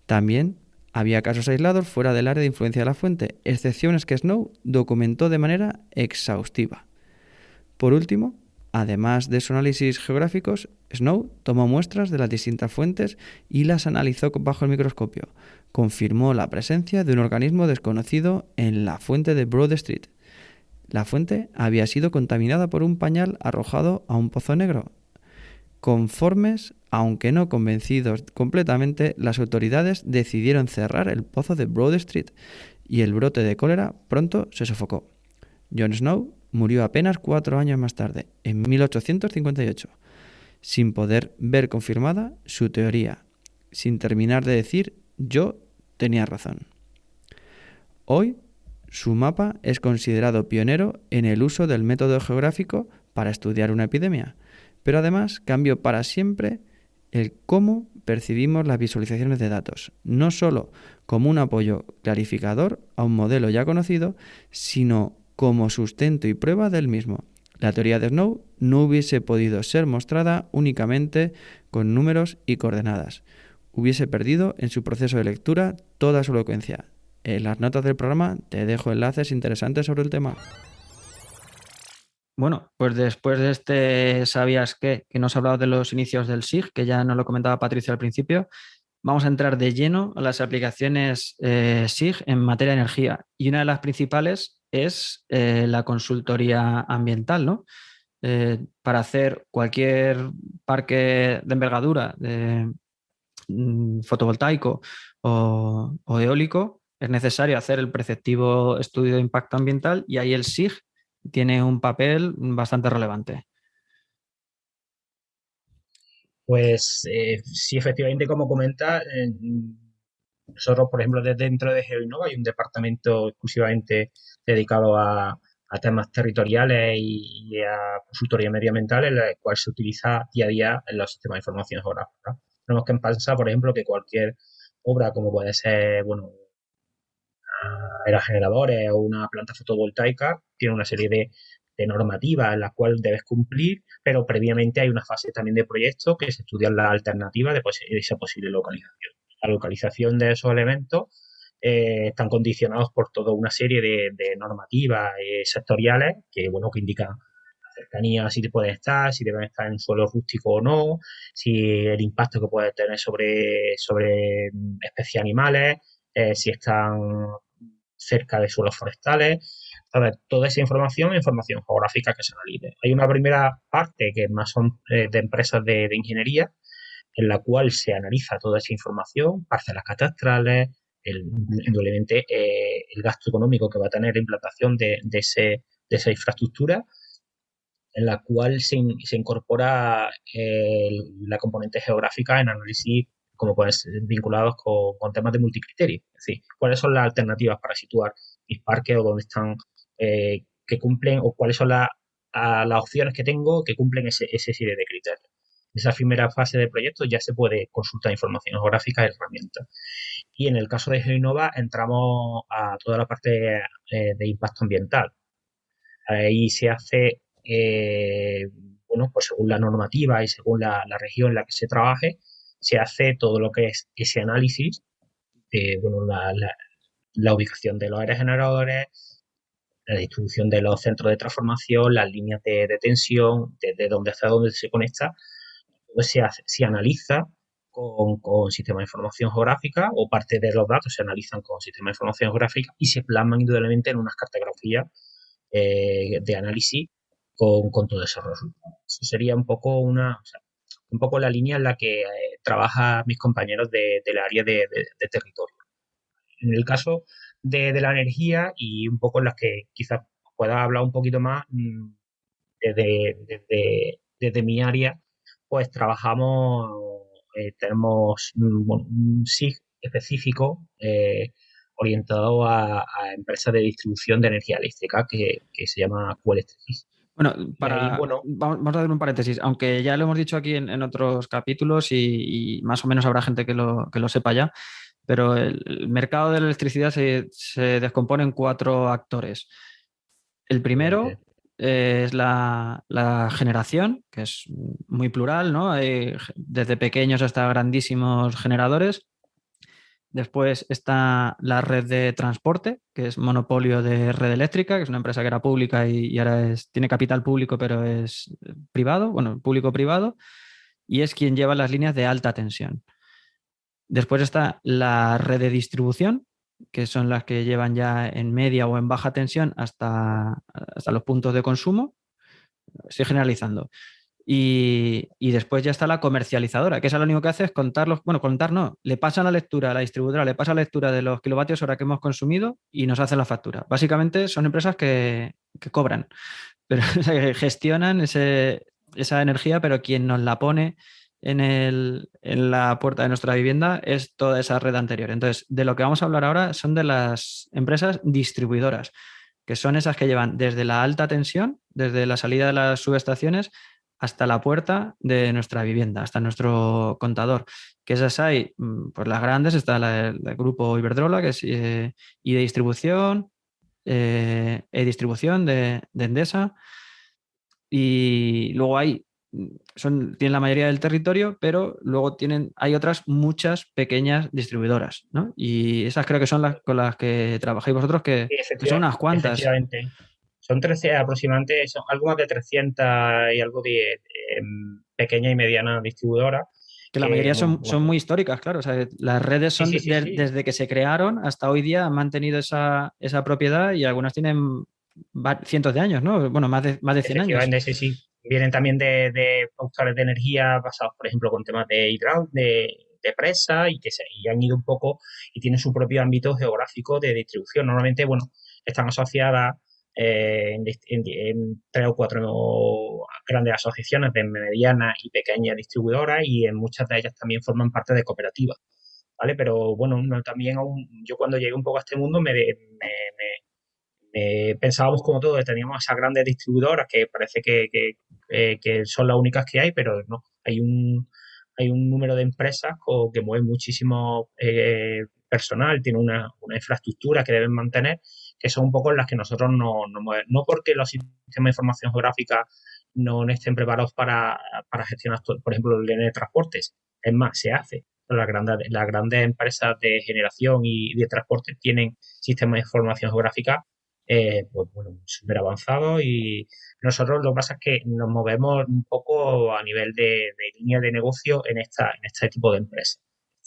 También había casos aislados fuera del área de influencia de la fuente, excepciones que Snow documentó de manera exhaustiva. Por último, además de sus análisis geográficos, Snow tomó muestras de las distintas fuentes y las analizó bajo el microscopio. Confirmó la presencia de un organismo desconocido en la fuente de Broad Street. La fuente había sido contaminada por un pañal arrojado a un pozo negro. Conformes, aunque no convencidos completamente, las autoridades decidieron cerrar el pozo de Broad Street y el brote de cólera pronto se sofocó. John Snow murió apenas 4 años más tarde, en 1858, sin poder ver confirmada su teoría, sin terminar de decir «yo tenía razón». Hoy, Su mapa es considerado pionero en el uso del método geográfico para estudiar una epidemia, pero además cambió para siempre el cómo percibimos las visualizaciones de datos, no solo como un apoyo clarificador a un modelo ya conocido, sino como sustento y prueba del mismo. La teoría de Snow no hubiese podido ser mostrada únicamente con números y coordenadas. Hubiese perdido en su proceso de lectura toda su elocuencia. En las notas del programa te dejo enlaces interesantes sobre el tema. Bueno, pues después de este ¿sabías qué? Que nos ha hablado de los inicios del SIG, que ya nos lo comentaba Patricia al principio, vamos a entrar de lleno a las aplicaciones SIG en materia de energía. Y una de las principales es la consultoría ambiental, ¿no? Para hacer cualquier parque de envergadura de fotovoltaico o eólico, es necesario hacer el preceptivo estudio de impacto ambiental y ahí el SIG tiene un papel bastante relevante. Pues sí, efectivamente, como comenta, nosotros, por ejemplo, desde dentro de GeoInnova hay un departamento exclusivamente dedicado a temas territoriales y a consultoría medioambiental, en el cual se utiliza día a día en los sistemas de información geográfica. Tenemos que pensar, por ejemplo, que cualquier obra, como puede ser, bueno, aerogeneradores o una planta fotovoltaica, tiene una serie de normativas en las cuales debes cumplir, pero previamente hay una fase también de proyecto que se estudian las alternativas de esa posible localización. La localización de esos elementos están condicionados por toda una serie de normativas sectoriales que, bueno, que indican la cercanía, si pueden estar, si deben estar en suelo rústico o no, si el impacto que puede tener sobre especies animales, si están cerca de suelos forestales. A ver, toda esa información es información geográfica que se analice. Hay una primera parte que más son de empresas de ingeniería, en la cual se analiza toda esa información, parcelas catastrales, indudablemente el gasto económico que va a tener la implantación de esa infraestructura, en la cual se incorpora la componente geográfica en análisis como pueden ser vinculados con temas de multicriterio. Es decir, cuáles son las alternativas para situar mis parques o dónde están, que cumplen, o cuáles son las opciones que tengo que cumplen ese serie de criterios. En esa primera fase del proyecto ya se puede consultar información geográfica y herramientas. Y en el caso de GeoInnova entramos a toda la parte de impacto ambiental. Ahí se hace, bueno, pues según la normativa y según la región en la que se trabaje, se hace todo lo que es ese análisis de, bueno, la ubicación de los aerogeneradores, la distribución de los centros de transformación, las líneas de tensión, desde dónde hasta dónde se conecta, pues se analiza con sistemas de información geográfica, o parte de los datos se analizan con sistemas de información geográfica y se plasman indudablemente en unas cartografías de análisis con todos esos resultados. Eso sería un poco la línea en la que trabajan mis compañeros del área de territorio. En el caso de la energía, y un poco en las que quizás pueda hablar un poquito más desde mi área, pues trabajamos, tenemos un SIG específico orientado a empresas de distribución de energía eléctrica que se llama QElectrify. Bueno, vamos a hacer un paréntesis, aunque ya lo hemos dicho aquí en otros capítulos y más o menos habrá gente que lo sepa ya, pero el mercado de la electricidad se descompone en 4 actores. El primero es la generación, que es muy plural, ¿no? Hay desde pequeños hasta grandísimos generadores. Después está la red de transporte, que es monopolio de Red Eléctrica, que es una empresa que era pública y ahora tiene capital público, pero es privado, bueno, público-privado, y es quien lleva las líneas de alta tensión. Después está la red de distribución, que son las que llevan ya en media o en baja tensión hasta los puntos de consumo. Estoy generalizando. Y después ya está la comercializadora, que esa lo único que hace es le pasan la lectura a la distribuidora, le pasa la lectura de los kilovatios hora que hemos consumido y nos hacen la factura. Básicamente son empresas que cobran, pero o sea, que gestionan esa energía, pero quien nos la pone en la puerta de nuestra vivienda es toda esa red anterior. Entonces, de lo que vamos a hablar ahora son de las empresas distribuidoras, que son esas que llevan desde la alta tensión, desde la salida de las subestaciones, hasta la puerta de nuestra vivienda, hasta nuestro contador. Que esas hay, pues las grandes, está el grupo Iberdrola, que es y de distribución, e-distribución de Endesa, y luego tienen la mayoría del territorio, pero luego hay otras muchas pequeñas distribuidoras, ¿no? Y esas creo que son las con las que trabajáis vosotros, que son unas cuantas. Efectivamente. Son 13 aproximadamente, son algo más de 300 y algo de pequeñas y medianas distribuidoras. Que la mayoría son Bueno, muy históricas, claro. O sea, las redes sí, son sí, sí, sí. desde que se crearon hasta hoy día han mantenido esa propiedad y algunas tienen cientos de años, ¿no? Bueno, más de 100 años. Efectivamente, sí, sí. Vienen también de productores de energía basados, por ejemplo, con temas de de presa y han ido un poco y tienen su propio ámbito geográfico de distribución. Normalmente, bueno, están asociadas en tres o cuatro grandes asociaciones de medianas y pequeñas distribuidoras y en muchas de ellas también forman parte de cooperativas, ¿vale? Pero bueno, también yo cuando llegué un poco a este mundo pensábamos como todos, teníamos esas grandes distribuidoras que parece que son las únicas que hay, pero no, hay un número de empresas que mueven muchísimo personal, tienen una infraestructura que deben mantener, que son un poco las que nosotros no movemos. No porque los sistemas de información geográfica no estén preparados para gestionar, por ejemplo, el línea de transportes. Es más, se hace. Las grandes empresas de generación y de transporte tienen sistemas de información geográfica pues bueno, súper avanzado y nosotros lo que pasa es que nos movemos un poco a nivel de línea de negocio en este tipo de empresas,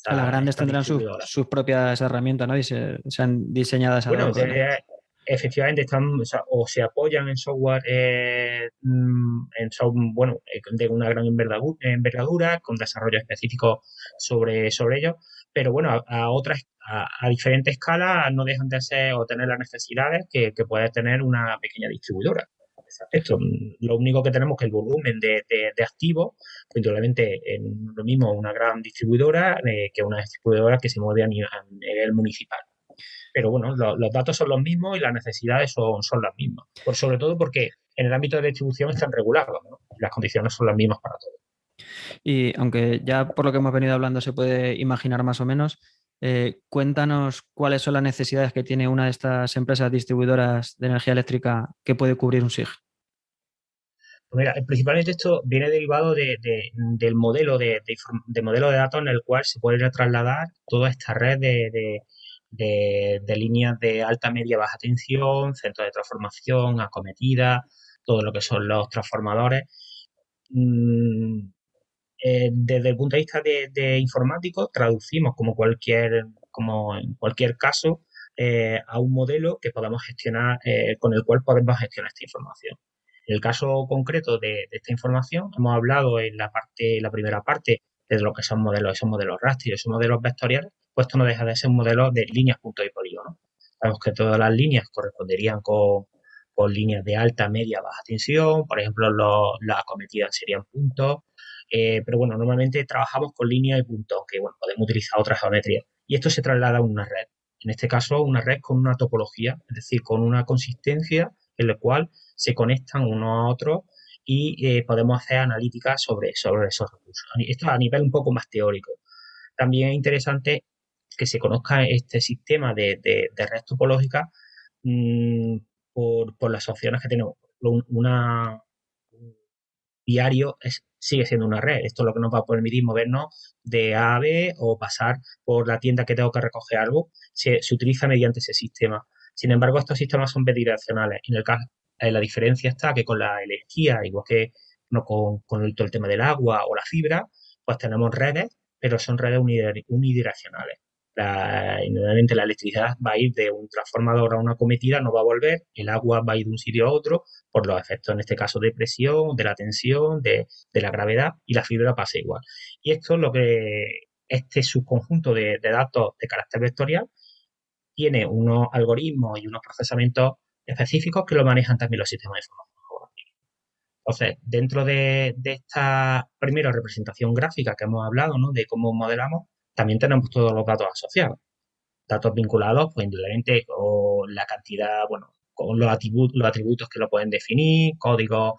Las grandes estas tendrán distribuidoras. sus propias herramientas, ¿no? Y se han diseñado Bueno, ad hoc, ¿no? efectivamente están o se apoyan en software, bueno, de una gran envergadura, con desarrollo específico sobre ello, pero bueno, a otras, a diferentes escalas no dejan de ser o tener las necesidades que puede tener una pequeña distribuidora. Esto, lo único que tenemos que el volumen de activos, pues indudablemente lo mismo una gran distribuidora que una distribuidora que se mueve a nivel municipal. Pero bueno, los datos son los mismos y las necesidades son las mismas. Sobre todo porque en el ámbito de distribución están regulados, ¿no? Las condiciones son las mismas para todos. Y aunque ya por lo que hemos venido hablando se puede imaginar más o menos, cuéntanos cuáles son las necesidades que tiene una de estas empresas distribuidoras de energía eléctrica que puede cubrir un SIG. Pues mira, principalmente esto viene derivado del modelo de modelo de datos en el cual se puede trasladar toda esta red de líneas de alta, media, baja tensión, centros de transformación, acometidas, todo lo que son los transformadores. Mm, Desde el punto de vista de informático, traducimos como en cualquier caso, a un modelo que podamos gestionar, con el cual podemos gestionar esta información. En el caso concreto de esta información, hemos hablado en la primera parte de lo que son esos modelos rastros, esos modelos vectoriales, pues esto no deja de ser un modelo de líneas, puntos y polígonos. Sabemos que todas las líneas corresponderían con líneas de alta, media, baja tensión, por ejemplo, las acometidas serían puntos, pero bueno, normalmente trabajamos con líneas y puntos, aunque bueno, podemos utilizar otras geometrías. Y esto se traslada a una red. En este caso, una red con una topología, es decir, con una consistencia en la cual se conectan unos a otros y podemos hacer analíticas sobre esos recursos. Esto a nivel un poco más teórico. También es interesante que se conozca este sistema de red topológica mmm, por las opciones que tenemos. Un diario sigue siendo una red. Esto es lo que nos va a permitir movernos de A a B o pasar por la tienda que tengo que recoger algo. Se utiliza mediante ese sistema. Sin embargo, estos sistemas son bidireccionales. En el caso, la diferencia está que con la energía, igual que no con todo el tema del agua o la fibra, pues tenemos redes, pero son redes unidireccionales. Normalmente la electricidad va a ir de un transformador a una cometida, no va a volver, el agua va a ir de un sitio a otro por los efectos, en este caso, de presión, de la tensión, de la gravedad, y la fibra pasa igual. Y esto es lo que este subconjunto de datos de carácter vectorial tiene unos algoritmos y unos procesamientos específicos que lo manejan también los sistemas de información geográfica. Entonces, dentro de esta primera representación gráfica que hemos hablado, ¿no? De cómo modelamos, también tenemos todos los datos asociados. Datos vinculados, pues, indudablemente, con la cantidad, bueno, con los atributos que lo pueden definir, códigos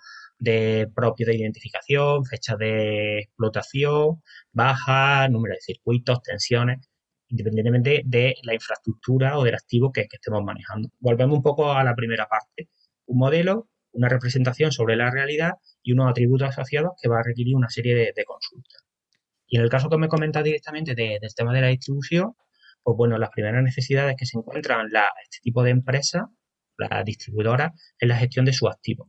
propios de identificación, fechas de explotación, bajas, número de circuitos, tensiones, independientemente de la infraestructura o del activo que estemos manejando. Volvemos un poco a la primera parte. Un modelo, una representación sobre la realidad y unos atributos asociados que va a requerir una serie de consultas. Y en el caso que me comentas directamente del tema de la distribución, pues bueno, las primeras necesidades que se encuentran este tipo de empresas, las distribuidoras, es la gestión de sus activos.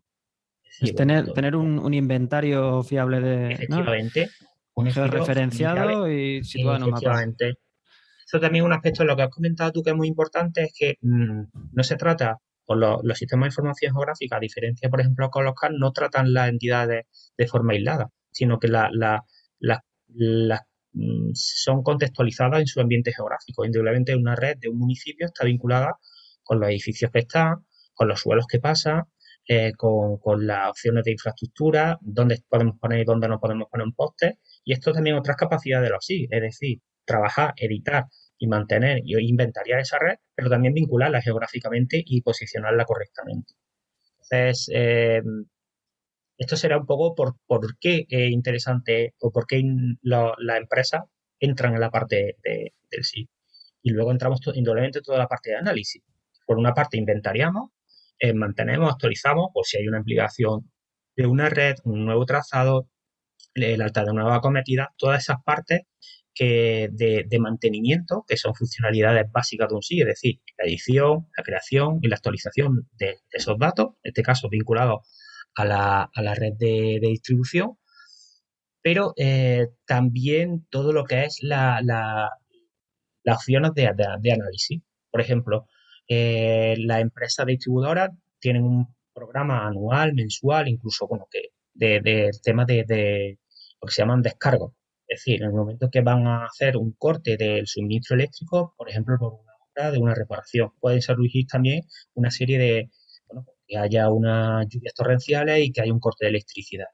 Es Es decir, bueno, tener un inventario fiable de, ¿no? efectivamente, un estilo fiable, Georreferenciado y situado en un mapa. efectivamente. Esto también es un aspecto en lo que has comentado tú que es muy importante, es que no se trata, con los sistemas de información geográfica, a diferencia, por ejemplo, con los CAD, no tratan las entidades de forma aislada, sino que son contextualizadas en su ambiente geográfico. Indudablemente una red de un municipio está vinculada con los edificios que están, con los suelos que pasan, con las opciones de infraestructura, dónde podemos poner y dónde no podemos poner un poste. Y esto también otras capacidades de los SIG, es decir, trabajar, editar y mantener y inventariar esa red, pero también vincularla geográficamente y posicionarla correctamente. Entonces, esto será un poco por qué es interesante o por qué las empresas entran en la parte del SIG. Y luego entramos indudablemente toda la parte de análisis. Por una parte, inventariamos, mantenemos, actualizamos, o si hay una ampliación de una red, un nuevo trazado, el alta de nueva acometida, todas esas partes de mantenimiento, que son funcionalidades básicas de un SIG, es decir, la edición, la creación y la actualización de esos datos, en este caso vinculados a la red de distribución, pero también todo lo que es las opciones de análisis. Por ejemplo, las empresas distribuidoras tienen un programa anual, mensual, incluso, bueno, que de temas de lo que se llaman descargos. Es decir, en el momento que van a hacer un corte del suministro eléctrico, por ejemplo, por una obra de una reparación, pueden surgir también una serie de, bueno, que haya unas lluvias torrenciales y que haya un corte de electricidad.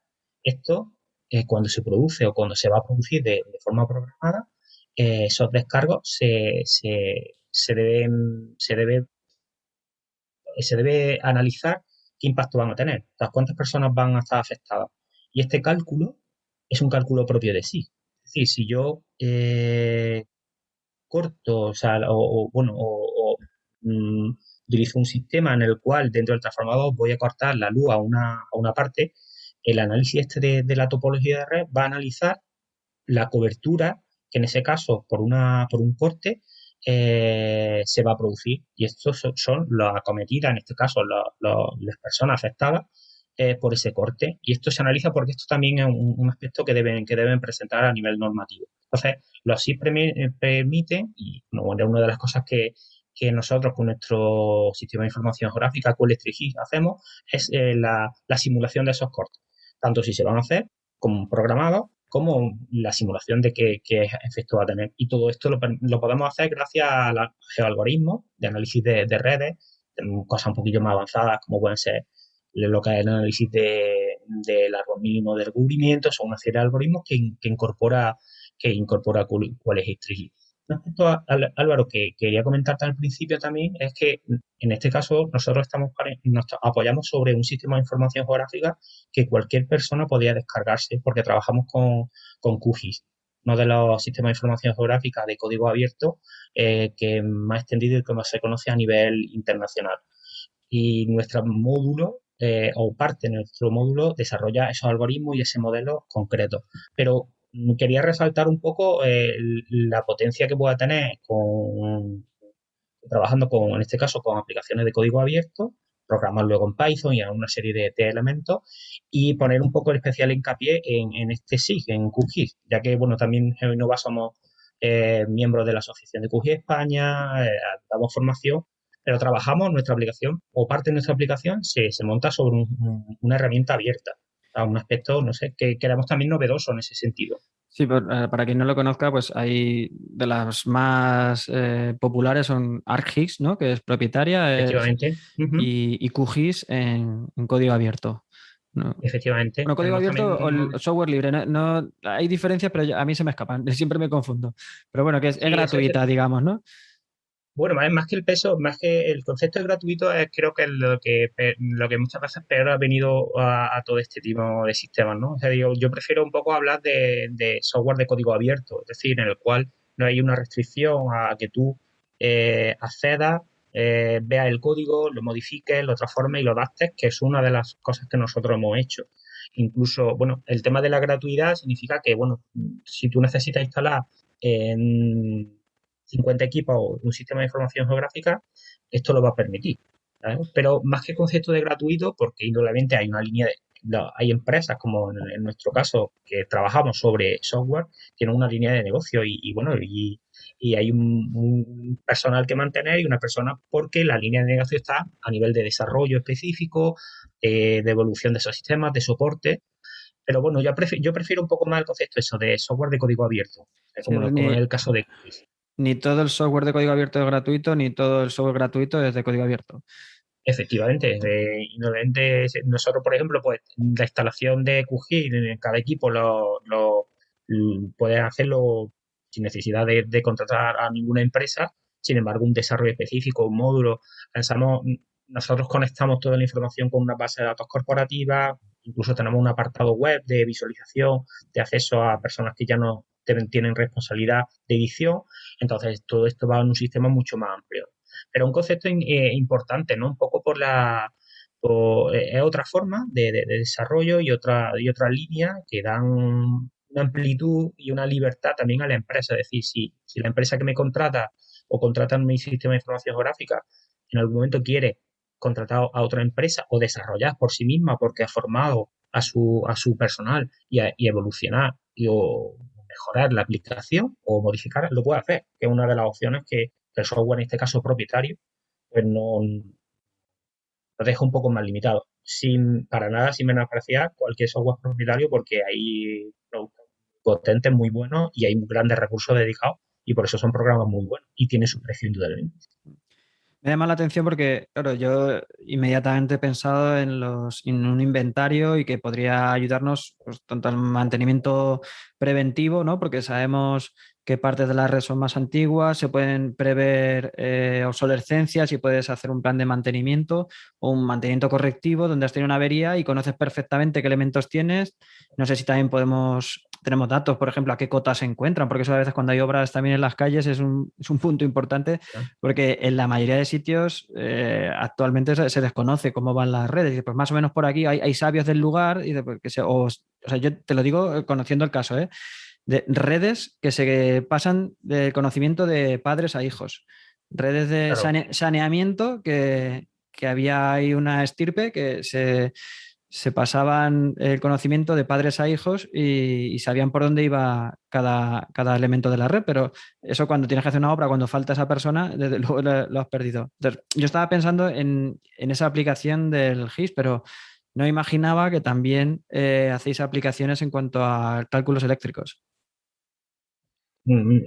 Esto, cuando se produce o cuando se va a producir de forma programada, esos descargos se debe analizar qué impacto van a tener, las cuántas personas van a estar afectadas. Y este cálculo es un cálculo propio de sí. Es decir, si yo corto, o sea, utilizo un sistema en el cual dentro del transformador voy a cortar la luz a una parte, el análisis de la topología de red va a analizar la cobertura que en ese caso por un corte se va a producir. Y estos son las acometidas, en este caso las personas afectadas por ese corte. Y esto se analiza porque esto también es un aspecto que deben presentar a nivel normativo. Entonces, los SIG permiten, y bueno, una de las cosas que nosotros con nuestro sistema de información geográfica, con Electrigis, hacemos es la simulación de esos cortes, tanto si se van a hacer como programados, como la simulación de qué efecto va a tener. Y todo esto lo podemos hacer gracias a los geoalgoritmos de análisis de redes, cosas un poquillo más avanzadas como pueden ser lo que es el análisis del árbol mínimo de recubrimiento. Son una serie de algoritmos que incorpora QualElectricity. Respecto a Álvaro, que quería comentarte al principio también, es que en este caso nosotros nos apoyamos sobre un sistema de información geográfica que cualquier persona podía descargarse, porque trabajamos con QGIS, uno de los sistemas de información geográfica de código abierto que más extendido y que más se conoce a nivel internacional. Y nuestro módulo o parte de nuestro módulo desarrolla esos algoritmos y ese modelo concreto. Pero quería resaltar un poco la potencia que pueda tener trabajando en este caso, con aplicaciones de código abierto, programar luego en Python y en una serie de elementos, y poner un poco el especial hincapié en este SIG, en QGIS, ya que, bueno, también en Innova somos miembros de la Asociación de QGIS España, damos formación, pero trabajamos nuestra aplicación, o parte de nuestra aplicación se monta sobre una herramienta abierta, a un aspecto, no sé, que queremos también novedoso en ese sentido. Sí, para quien no lo conozca, pues hay de las más populares son ArcGIS, ¿no? Que es propietaria, Efectivamente. y QGIS en código abierto. No. Efectivamente. Bueno, código Tenemos abierto o también el software libre. Hay diferencias, pero a mí se me escapan. Siempre me confundo. Pero bueno, que es sí, gratuita, digamos, ¿no? bueno, más que el peso, más que el concepto de gratuito, es creo que es lo que muchas veces peor ha venido a todo este tipo de sistemas, ¿no? O sea, digo, yo prefiero un poco hablar de software de código abierto, es decir, en el cual no hay una restricción a que tú accedas, veas el código, lo modifiques, lo transformes y lo adaptes, que es una de las cosas que nosotros hemos hecho. Incluso, bueno, el tema de la gratuidad significa que, bueno, si tú necesitas instalar en 50 equipos o un sistema de información geográfica, esto lo va a permitir. ¿Sabes? Pero más que concepto de gratuito, porque indudablemente hay una línea hay empresas como en nuestro caso que trabajamos sobre software, tienen una línea de negocio bueno, y hay un personal que mantener y una persona porque la línea de negocio está a nivel de desarrollo específico, de evolución de esos sistemas, de soporte. Pero bueno, yo prefiero un poco más el concepto eso de software de código abierto, Sí, como en el caso de Chris. ni todo el software de código abierto es gratuito, ni todo el software gratuito es de código abierto. Efectivamente, indudablemente, nosotros, por ejemplo, pues la instalación de QGIS en cada equipo puedes hacerlo sin necesidad de contratar a ninguna empresa. Sin embargo, un desarrollo específico, un módulo, nosotros conectamos toda la información con una base de datos corporativa, incluso tenemos un apartado web de visualización, de acceso a personas que ya no tienen responsabilidad de edición. Entonces, todo esto va en un sistema mucho más amplio. Pero un concepto importante, ¿no? Un poco es otra forma de desarrollo y otra línea que dan una amplitud y una libertad también a la empresa. Es decir, si la empresa que me contrata o contrata en mi sistema de información geográfica en algún momento quiere contratar a otra empresa o desarrollar por sí misma porque ha formado a su personal y evolucionar o mejorar la aplicación o modificar, lo puede hacer, que es una de las opciones que el software, en este caso propietario, pues no lo deja un poco más limitado. Para nada, sin menospreciar cualquier software propietario, porque hay productos potentes, muy buenos y hay grandes recursos dedicados y por eso son programas muy buenos y tienen su precio indudablemente. Me llama la atención porque, claro, yo inmediatamente he pensado en un inventario y que podría ayudarnos pues, tanto al mantenimiento preventivo, ¿no? Porque sabemos que partes de la red son más antiguas, se pueden prever obsolescencias y puedes hacer un plan de mantenimiento o un mantenimiento correctivo donde has tenido una avería y conoces perfectamente qué elementos tienes. No sé si también tenemos datos, por ejemplo, a qué cotas se encuentran, porque eso a veces cuando hay obras también en las calles es un punto importante porque en la mayoría de sitios actualmente se desconoce cómo van las redes. Y pues más o menos por aquí hay sabios del lugar, y o sea, yo te lo digo conociendo el caso, de redes que se pasan del conocimiento de padres a hijos. Redes de Claro. saneamiento que había ahí una estirpe que se pasaban el conocimiento de padres a hijos y sabían por dónde iba cada elemento de la red, pero eso cuando tienes que hacer una obra, cuando falta esa persona, desde luego lo has perdido. Entonces, yo estaba pensando en esa aplicación del GIS, pero no imaginaba que también hacéis aplicaciones en cuanto a cálculos eléctricos. Mm,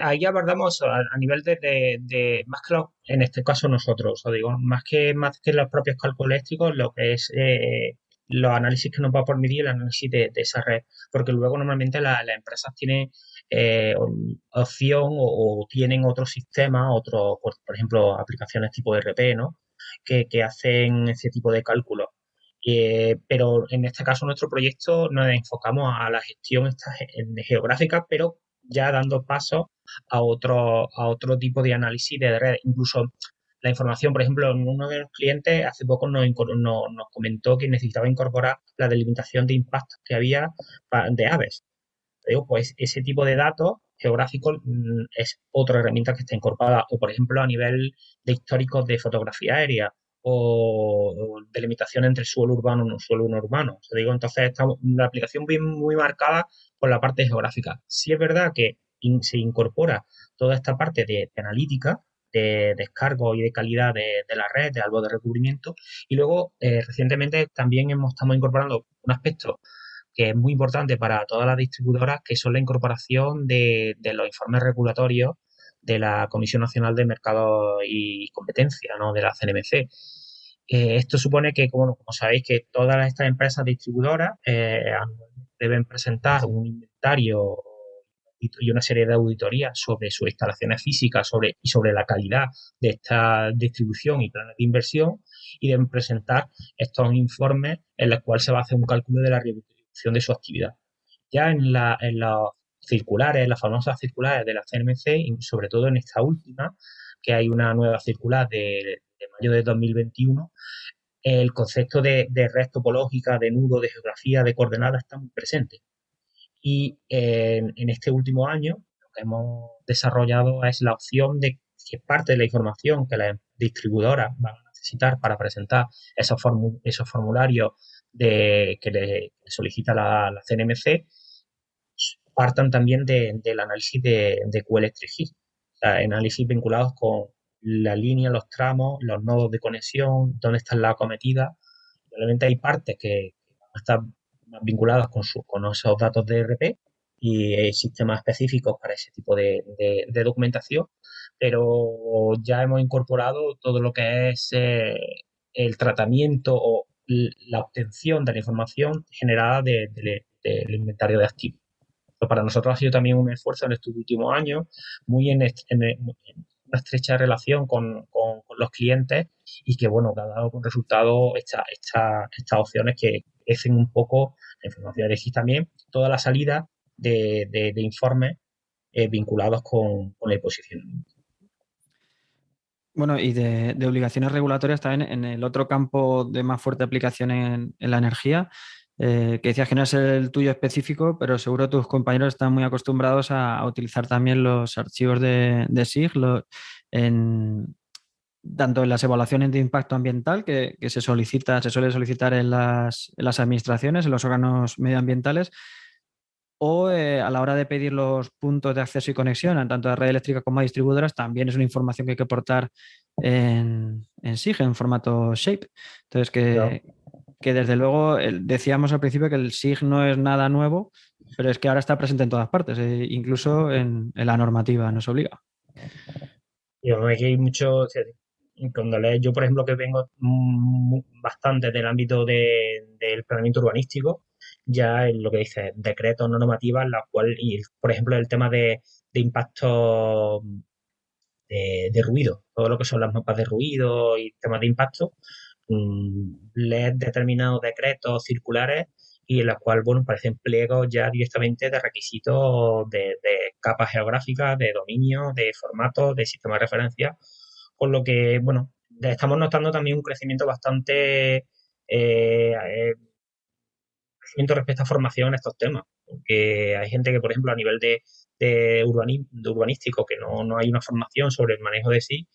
Ahí abordamos a nivel más que en este caso nosotros, o digo, más que los propios cálculos eléctricos, lo que es los análisis que nos va a permitir el análisis de esa red, porque luego normalmente las empresas tienen opción o tienen otros sistemas, por ejemplo, aplicaciones tipo ERP, ¿no? Que hacen ese tipo de cálculos. Pero en este caso, nuestro proyecto nos enfocamos a la gestión geográfica, pero ya dando paso a otro tipo de análisis de red. Incluso la información, por ejemplo, uno de los clientes hace poco nos comentó que necesitaba incorporar la delimitación de impactos que había de aves. Digo, pues ese tipo de datos geográficos es otra herramienta que está incorporada. O, por ejemplo, a nivel de históricos de fotografía aérea o delimitación entre suelo urbano y no suelo no urbano. O sea, digo, entonces estamos la aplicación bien muy marcada por la parte geográfica. Sí es verdad que se incorpora toda esta parte de analítica, de descargo y de calidad de la red, de algo de recubrimiento. Y luego, recientemente también estamos incorporando un aspecto que es muy importante para todas las distribuidoras, que son la incorporación de los informes regulatorios de la Comisión Nacional de Mercado y Competencia, ¿no? De la CNMC. Esto supone que, como sabéis, que todas estas empresas distribuidoras deben presentar un inventario y una serie de auditorías sobre sus instalaciones físicas y sobre la calidad de esta distribución y planes de inversión, y deben presentar estos informes en los cuales se va a hacer un cálculo de la retribución de su actividad. Ya en los circulares, las famosas circulares de la CNMC, y sobre todo en esta última, que hay una nueva circular de mayo de 2021, el concepto de red topológica, de nudo, de geografía, de coordenadas está muy presente. Y en este último año lo que hemos desarrollado es la opción de que parte de la información que las distribuidoras van a necesitar para presentar esos formularios que le solicita la CNMC partan también del análisis de QLexiG, o sea, análisis vinculados con la línea, los tramos, los nodos de conexión, dónde están las acometidas. Realmente hay partes que van a estar más vinculadas con esos datos de ERP, y hay sistemas específicos para ese tipo de documentación, pero ya hemos incorporado todo lo que es el tratamiento o la obtención de la información generada del inventario de activos. Pero para nosotros ha sido también un esfuerzo en estos últimos años, muy en una estrecha relación con los clientes, y que, bueno, que ha dado como resultado estas opciones que crecen un poco la información de X también, toda la salida de informes vinculados con el posicionamiento. Bueno, y de obligaciones regulatorias también en el otro campo de más fuerte aplicación en la energía, que decías que no es el tuyo específico, pero seguro tus compañeros están muy acostumbrados a utilizar también los archivos de SIG tanto en las evaluaciones de impacto ambiental que se suele solicitar en las administraciones, en los órganos medioambientales, o a la hora de pedir los puntos de acceso y conexión, tanto a red eléctrica como a distribuidoras, también es una información que hay que aportar en SIG, en formato SHAPE. Entonces, que desde luego decíamos al principio que el SIG no es nada nuevo, pero es que ahora está presente en todas partes, incluso en la normativa nos obliga. Y bueno, aquí hay mucho, cuando lees, yo por ejemplo que vengo bastante del ámbito del planeamiento urbanístico, ya en lo que dice decretos, normativas, la cual, y por ejemplo el tema de impacto de ruido, todo lo que son las mapas de ruido y temas de impacto, lees determinados decretos circulares y en los cuales, bueno, parecen pliegos ya directamente de requisitos de capas geográficas, de dominio, de formatos, de sistemas de referencia, con lo que, bueno, estamos notando también un crecimiento bastante crecimiento respecto a formación en estos temas, porque hay gente que, por ejemplo, a nivel de urbanístico, que no hay una formación sobre el manejo de SIG,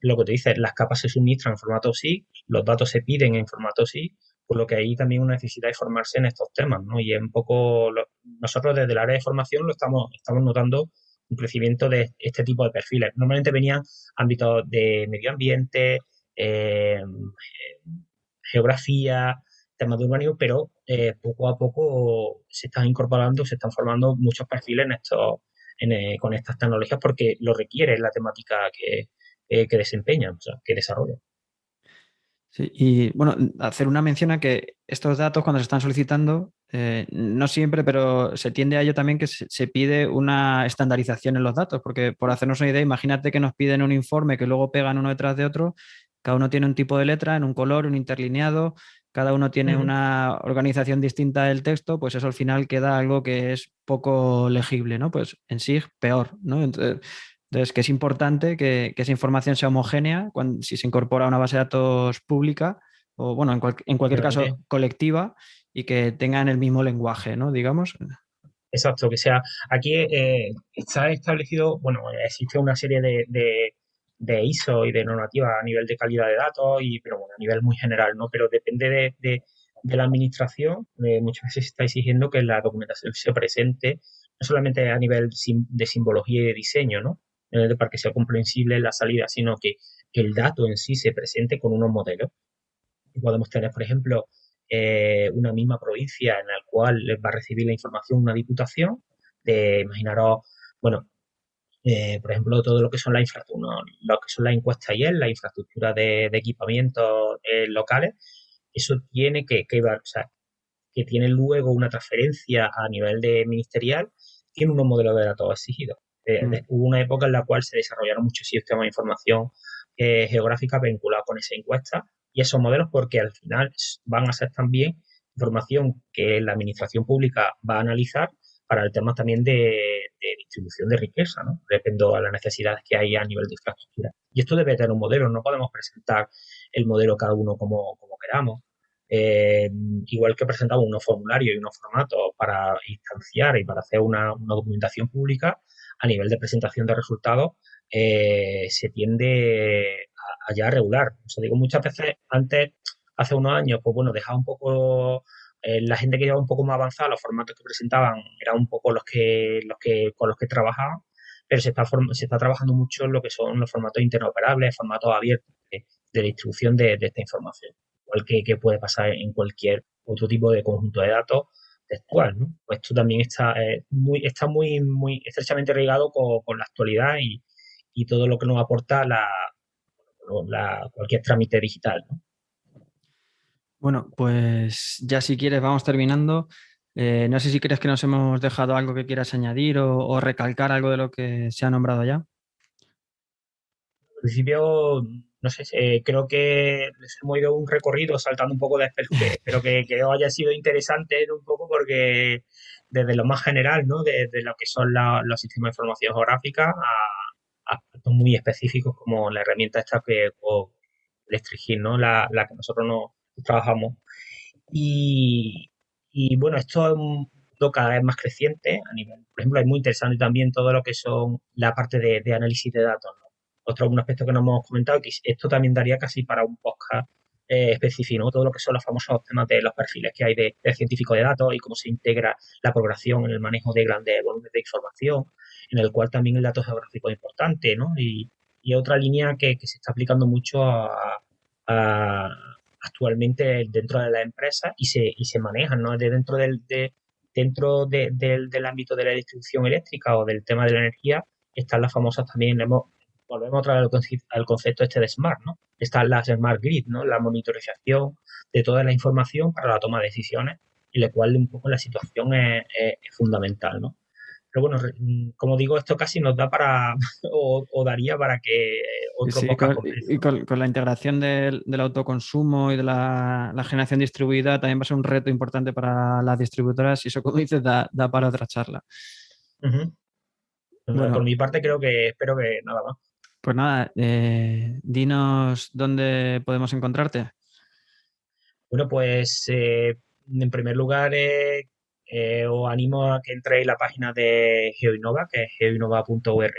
lo que te dice, las capas se suministran en formato SIG, los datos se piden en formato SIG, por lo que hay también una necesidad de formarse en estos temas, ¿no? Y es un poco, nosotros desde el área de formación lo estamos notando un crecimiento de este tipo de perfiles. Normalmente venían ámbitos de medio ambiente, geografía, temas de urbanismo, pero poco a poco se están incorporando, se están formando muchos perfiles con estas tecnologías, porque lo requiere la temática que desempeñan, o sea, que desarrollan. Sí, y bueno, hacer una mención a que estos datos cuando se están solicitando, no siempre, pero se tiende a ello también que se pide una estandarización en los datos, porque por hacernos una idea, imagínate que nos piden un informe que luego pegan uno detrás de otro, cada uno tiene un tipo de letra, en un color, un interlineado, cada uno tiene una organización distinta del texto, pues eso al final queda algo que es poco legible, ¿no? Pues en sí peor, ¿no? Entonces, que es importante que esa información sea homogénea si se incorpora a una base de datos pública o, bueno, en cualquier caso colectiva, y que tengan el mismo lenguaje, ¿no? Digamos. Exacto, que sea. Aquí está establecido, bueno, existe una serie de ISO y de normativas a nivel de calidad de datos, pero bueno, a nivel muy general, ¿no? Pero depende de la administración, muchas veces se está exigiendo que la documentación se presente no solamente a nivel de simbología y de diseño, ¿no? Para que sea comprensible en la salida, sino que el dato en sí se presente con unos modelos. Y podemos tener, por ejemplo, una misma provincia en la cual va a recibir la información una diputación, imaginaros, bueno, por ejemplo, todo lo que son la infraestructura, lo que son las encuestas y la infraestructura de equipamientos locales, eso tiene o sea, que tiene luego una transferencia a nivel de ministerial, tiene unos modelos de datos exigidos. Hubo una época en la cual se desarrollaron muchos sistemas de información geográfica vinculados con esa encuesta y esos modelos, porque al final van a ser también información que la administración pública va a analizar para el tema también de distribución de riqueza, ¿no? Depende de las necesidades que hay a nivel de infraestructura. Y esto debe tener un modelo, no podemos presentar el modelo cada uno como queramos. Igual que presentamos unos formularios y unos formatos para instanciar y para hacer una documentación pública, a nivel de presentación de resultados, se tiende a ya regular. O sea, digo, muchas veces antes, hace unos años, pues bueno, dejaba un poco la gente que llevaba un poco más avanzada, los formatos que presentaban eran un poco con los que trabajaban, pero se está trabajando mucho en lo que son los formatos interoperables, formatos abiertos de distribución de esta información. Igual que puede pasar en cualquier otro tipo de conjunto de datos textual, ¿no? Pues esto también está muy estrechamente ligado con la actualidad y todo lo que nos aporta cualquier trámite digital, ¿no? Bueno, pues ya si quieres vamos terminando. No sé si crees que nos hemos dejado algo que quieras añadir o recalcar algo de lo que se ha nombrado ya. Al principio, no sé, creo que les hemos ido un recorrido saltando un poco de espeluque. Espero que os haya sido interesante un poco porque desde lo más general, ¿no? Desde lo que son los sistemas de información geográfica a aspectos muy específicos como la herramienta esta que Electric, ¿no? La que nosotros no trabajamos. Y, y bueno, esto es un mundo cada vez más creciente a nivel. Por ejemplo, es muy interesante también todo lo que son la parte de análisis de datos, ¿no? Un aspecto que no hemos comentado, que esto también daría casi para un podcast específico, ¿no? Todo lo que son los famosos temas de los perfiles que hay de científicos de datos y cómo se integra la programación en el manejo de grandes volúmenes de información, en el cual también el dato geográfico es importante, ¿no? Y otra línea que se está aplicando mucho a actualmente dentro de la empresa y se manejan, ¿no? Del ámbito de la distribución eléctrica o del tema de la energía, están las famosas también, volvemos otra vez al concepto este de smart, ¿no? Están las smart grid, ¿no? La monitorización de toda la información para la toma de decisiones, en la cual un poco la situación es fundamental, ¿no? Pero bueno, como digo, esto casi nos da para, o daría para que otro Sí, podcast y completo. con la integración del autoconsumo y de la generación distribuida también va a ser un reto importante para las distribuidoras y eso, como dices, da para otra charla. Uh-huh. Por Bueno, mi parte espero que nada más. pues nada, dinos dónde podemos encontrarte. Bueno, pues en primer lugar os animo a que entréis en la página de GeoInnova, que es geoinnova.org,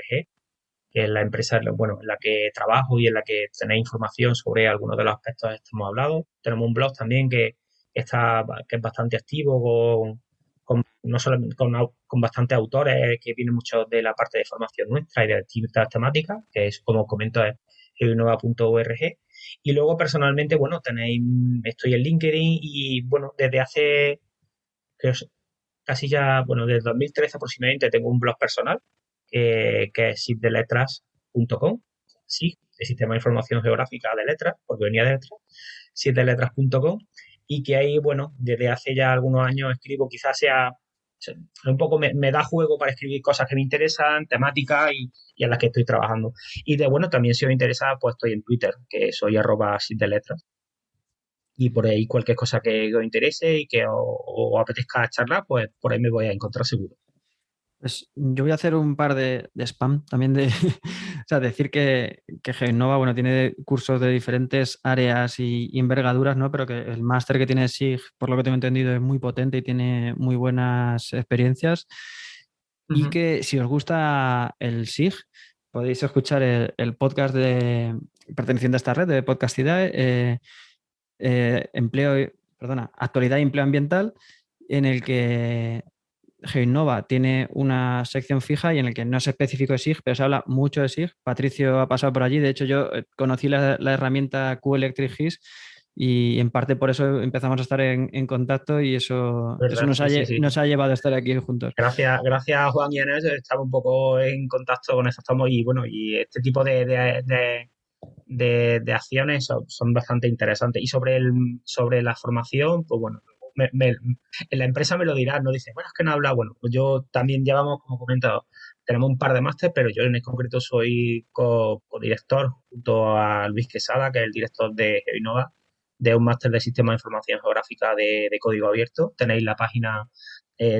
que es la empresa en la que trabajo y en la que tenéis información sobre algunos de los aspectos que hemos hablado. Tenemos un blog también que es bastante activo no solamente con bastantes autores que vienen muchos de la parte de formación nuestra y de distintas temáticas, que es, como comento, es geoinnova.org. Y luego, personalmente, bueno, estoy en LinkedIn y, bueno, desde hace casi ya, bueno, desde 2013 aproximadamente tengo un blog personal que es sitdeletras.com, sí, el Sistema de Información Geográfica de Letras, porque venía de letras, sitdeletras.com, y que ahí, bueno, desde hace ya algunos años escribo, quizás sea un poco me da juego para escribir cosas que me interesan, temáticas y en las que estoy trabajando. Y bueno, también si os interesa, pues estoy en Twitter, que soy @sitdeletras. Y por ahí cualquier cosa que os interese y que os apetezca charlar, pues por ahí me voy a encontrar seguro. Pues yo voy a hacer un par de spam también de, o sea, decir que GeoInnova, bueno, tiene cursos de diferentes áreas y envergaduras, ¿no? Pero que el máster que tiene SIG, por lo que tengo entendido, es muy potente y tiene muy buenas experiencias. Y que si os gusta el SIG, podéis escuchar el podcast perteneciente a esta red de Podcastidae, Actualidad y Empleo Ambiental, en el que GeoInnova tiene una sección fija y en el que no es específico de SIG, pero se habla mucho de SIG. Patricio ha pasado por allí. De hecho, yo conocí la herramienta QElectric GIS y en parte por eso empezamos a estar en contacto y eso ¿Verdad? nos Sí. nos ha llevado a estar aquí juntos. Gracias Juan y Enes, estamos un poco en contacto con eso, y bueno, y este tipo de acciones son bastante interesantes. Y sobre la formación, pues bueno, en la empresa me lo dirán, no dicen, bueno, es que no habla, bueno, pues yo también llevamos, como he comentado, tenemos un par de máster, pero yo en concreto soy codirector junto a Luis Quesada, que es el director de GeoInnova, de un máster de Sistema de Información Geográfica de código abierto. Tenéis la página,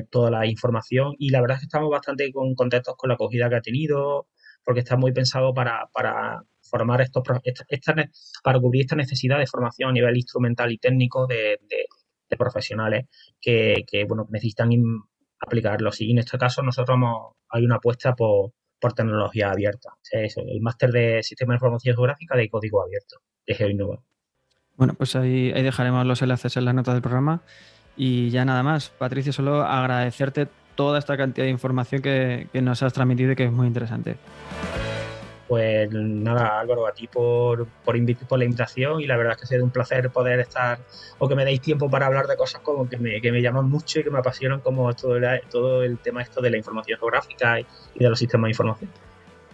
toda la información, y la verdad es que estamos bastante contentos con la acogida que ha tenido, porque está muy pensado para formar para cubrir esta necesidad de formación a nivel instrumental y técnico de profesionales bueno, necesitan aplicarlos. Y en este caso nosotros hay una apuesta por tecnología abierta. O sea, eso, el máster de Sistema de Información Geográfica de código abierto, de GeoInnova. Bueno, pues ahí dejaremos los enlaces en las notas del programa. Y ya nada más, Patricio, solo agradecerte toda esta cantidad de información que nos has transmitido y que es muy interesante. Pues nada, Álvaro, a ti por la invitación, y la verdad es que ha sido un placer poder estar, o que me deis tiempo para hablar de cosas como que me llaman mucho y que me apasionan, como todo el tema esto de la información geográfica y de los sistemas de información.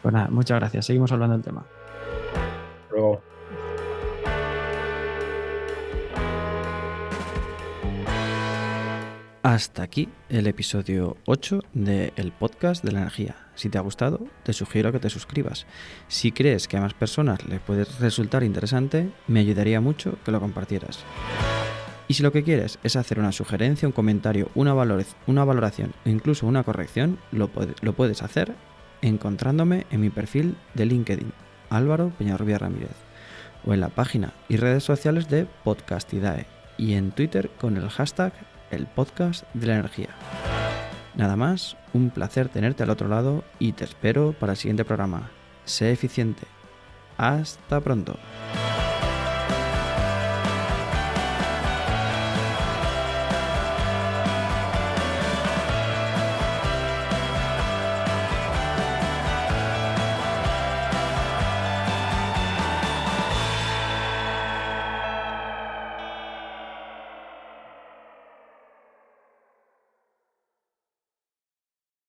Pues nada, muchas gracias. Seguimos hablando del tema. Luego. Hasta aquí el episodio 8 del podcast de la energía. Si te ha gustado, te sugiero que te suscribas. Si crees que a más personas les puede resultar interesante, me ayudaría mucho que lo compartieras. Y si lo que quieres es hacer una sugerencia, un comentario, una valoración o incluso una corrección, lo puedes hacer encontrándome en mi perfil de LinkedIn, Álvaro Peñarrubia Ramírez, o en la página y redes sociales de Podcastidae, y en Twitter con el hashtag el podcast de la energía. Nada más, un placer tenerte al otro lado y te espero para el siguiente programa. Sé eficiente. Hasta pronto.